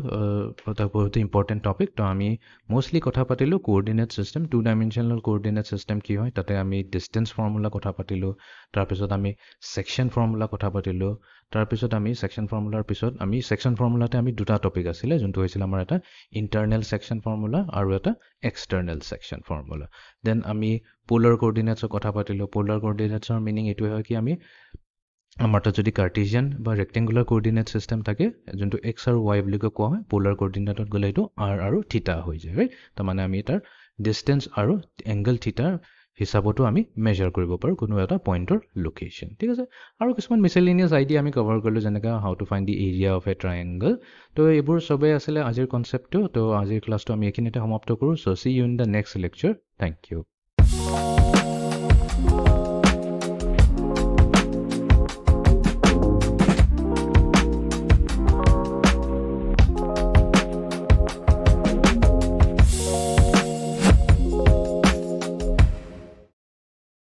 এটা বহুত ইম্পৰ্টেন্ট টপিক তো আমি মোস্টলি কথা পাতিলো coordinate system two dimensional coordinate system কি হয় তাতে আমি ডিসটেন্স ফৰ্মুলা কথা পাতিলো তাৰ পিছত আমি সেকশন ফৰ্মুলা কথা পাতিলো তাৰ পিছত আমি সেকশন ফৰ্মুলাৰ পিছত আমি সেকশন ফৰ্মুলাতে আমি দুটা টপিক আছিল যোনটো হৈছিল আমাৰ এটা ইন্টাৰনেল সেকশন ফৰ্মুলা আৰু এটা এক্সটাৰ্নেল সেকশন ফৰ্মুলা দেন আমি পোলাৰ কোঅৰ্ডিনেটছৰ কথা পাতিলো পোলাৰ কোঅৰ্ডিনেটছৰ মিনিং এটো হয় কি আমি আমাৰ তাত যদি কাৰ্টেছিয়ান বা ৰেক্টেংগুলাৰ কোঅৰ্ডিনেট ছিষ্টেম থাকে যোনটো এক্স আৰু ৱাই বুলি কোৱা হয় পোলাৰ কোঅৰ্ডিনেটত গ'লে এইটো আৰ আৰু থিটা হৈ যায় ৰাইট তাৰমানে আমি তাৰ ডিষ্টেঞ্চ আৰু এংগল থিটাৰ হিচাপতো আমি মেজাৰ কৰিব পাৰোঁ কোনো এটা পইণ্টৰ লোকেশ্যন ঠিক আছে আৰু কিছুমান মিছেলিনিয়াছ আইডিয়া আমি কভাৰ কৰিলোঁ যেনেকৈ how to find the area of A triangle তো এইবোৰ চবেই আছিলে আজিৰ কনচেপ্টটো তো আজিৰ ক্লাছটো আমি এইখিনিতে সমাপ্ত কৰোঁ so' see you in the next lecture thank U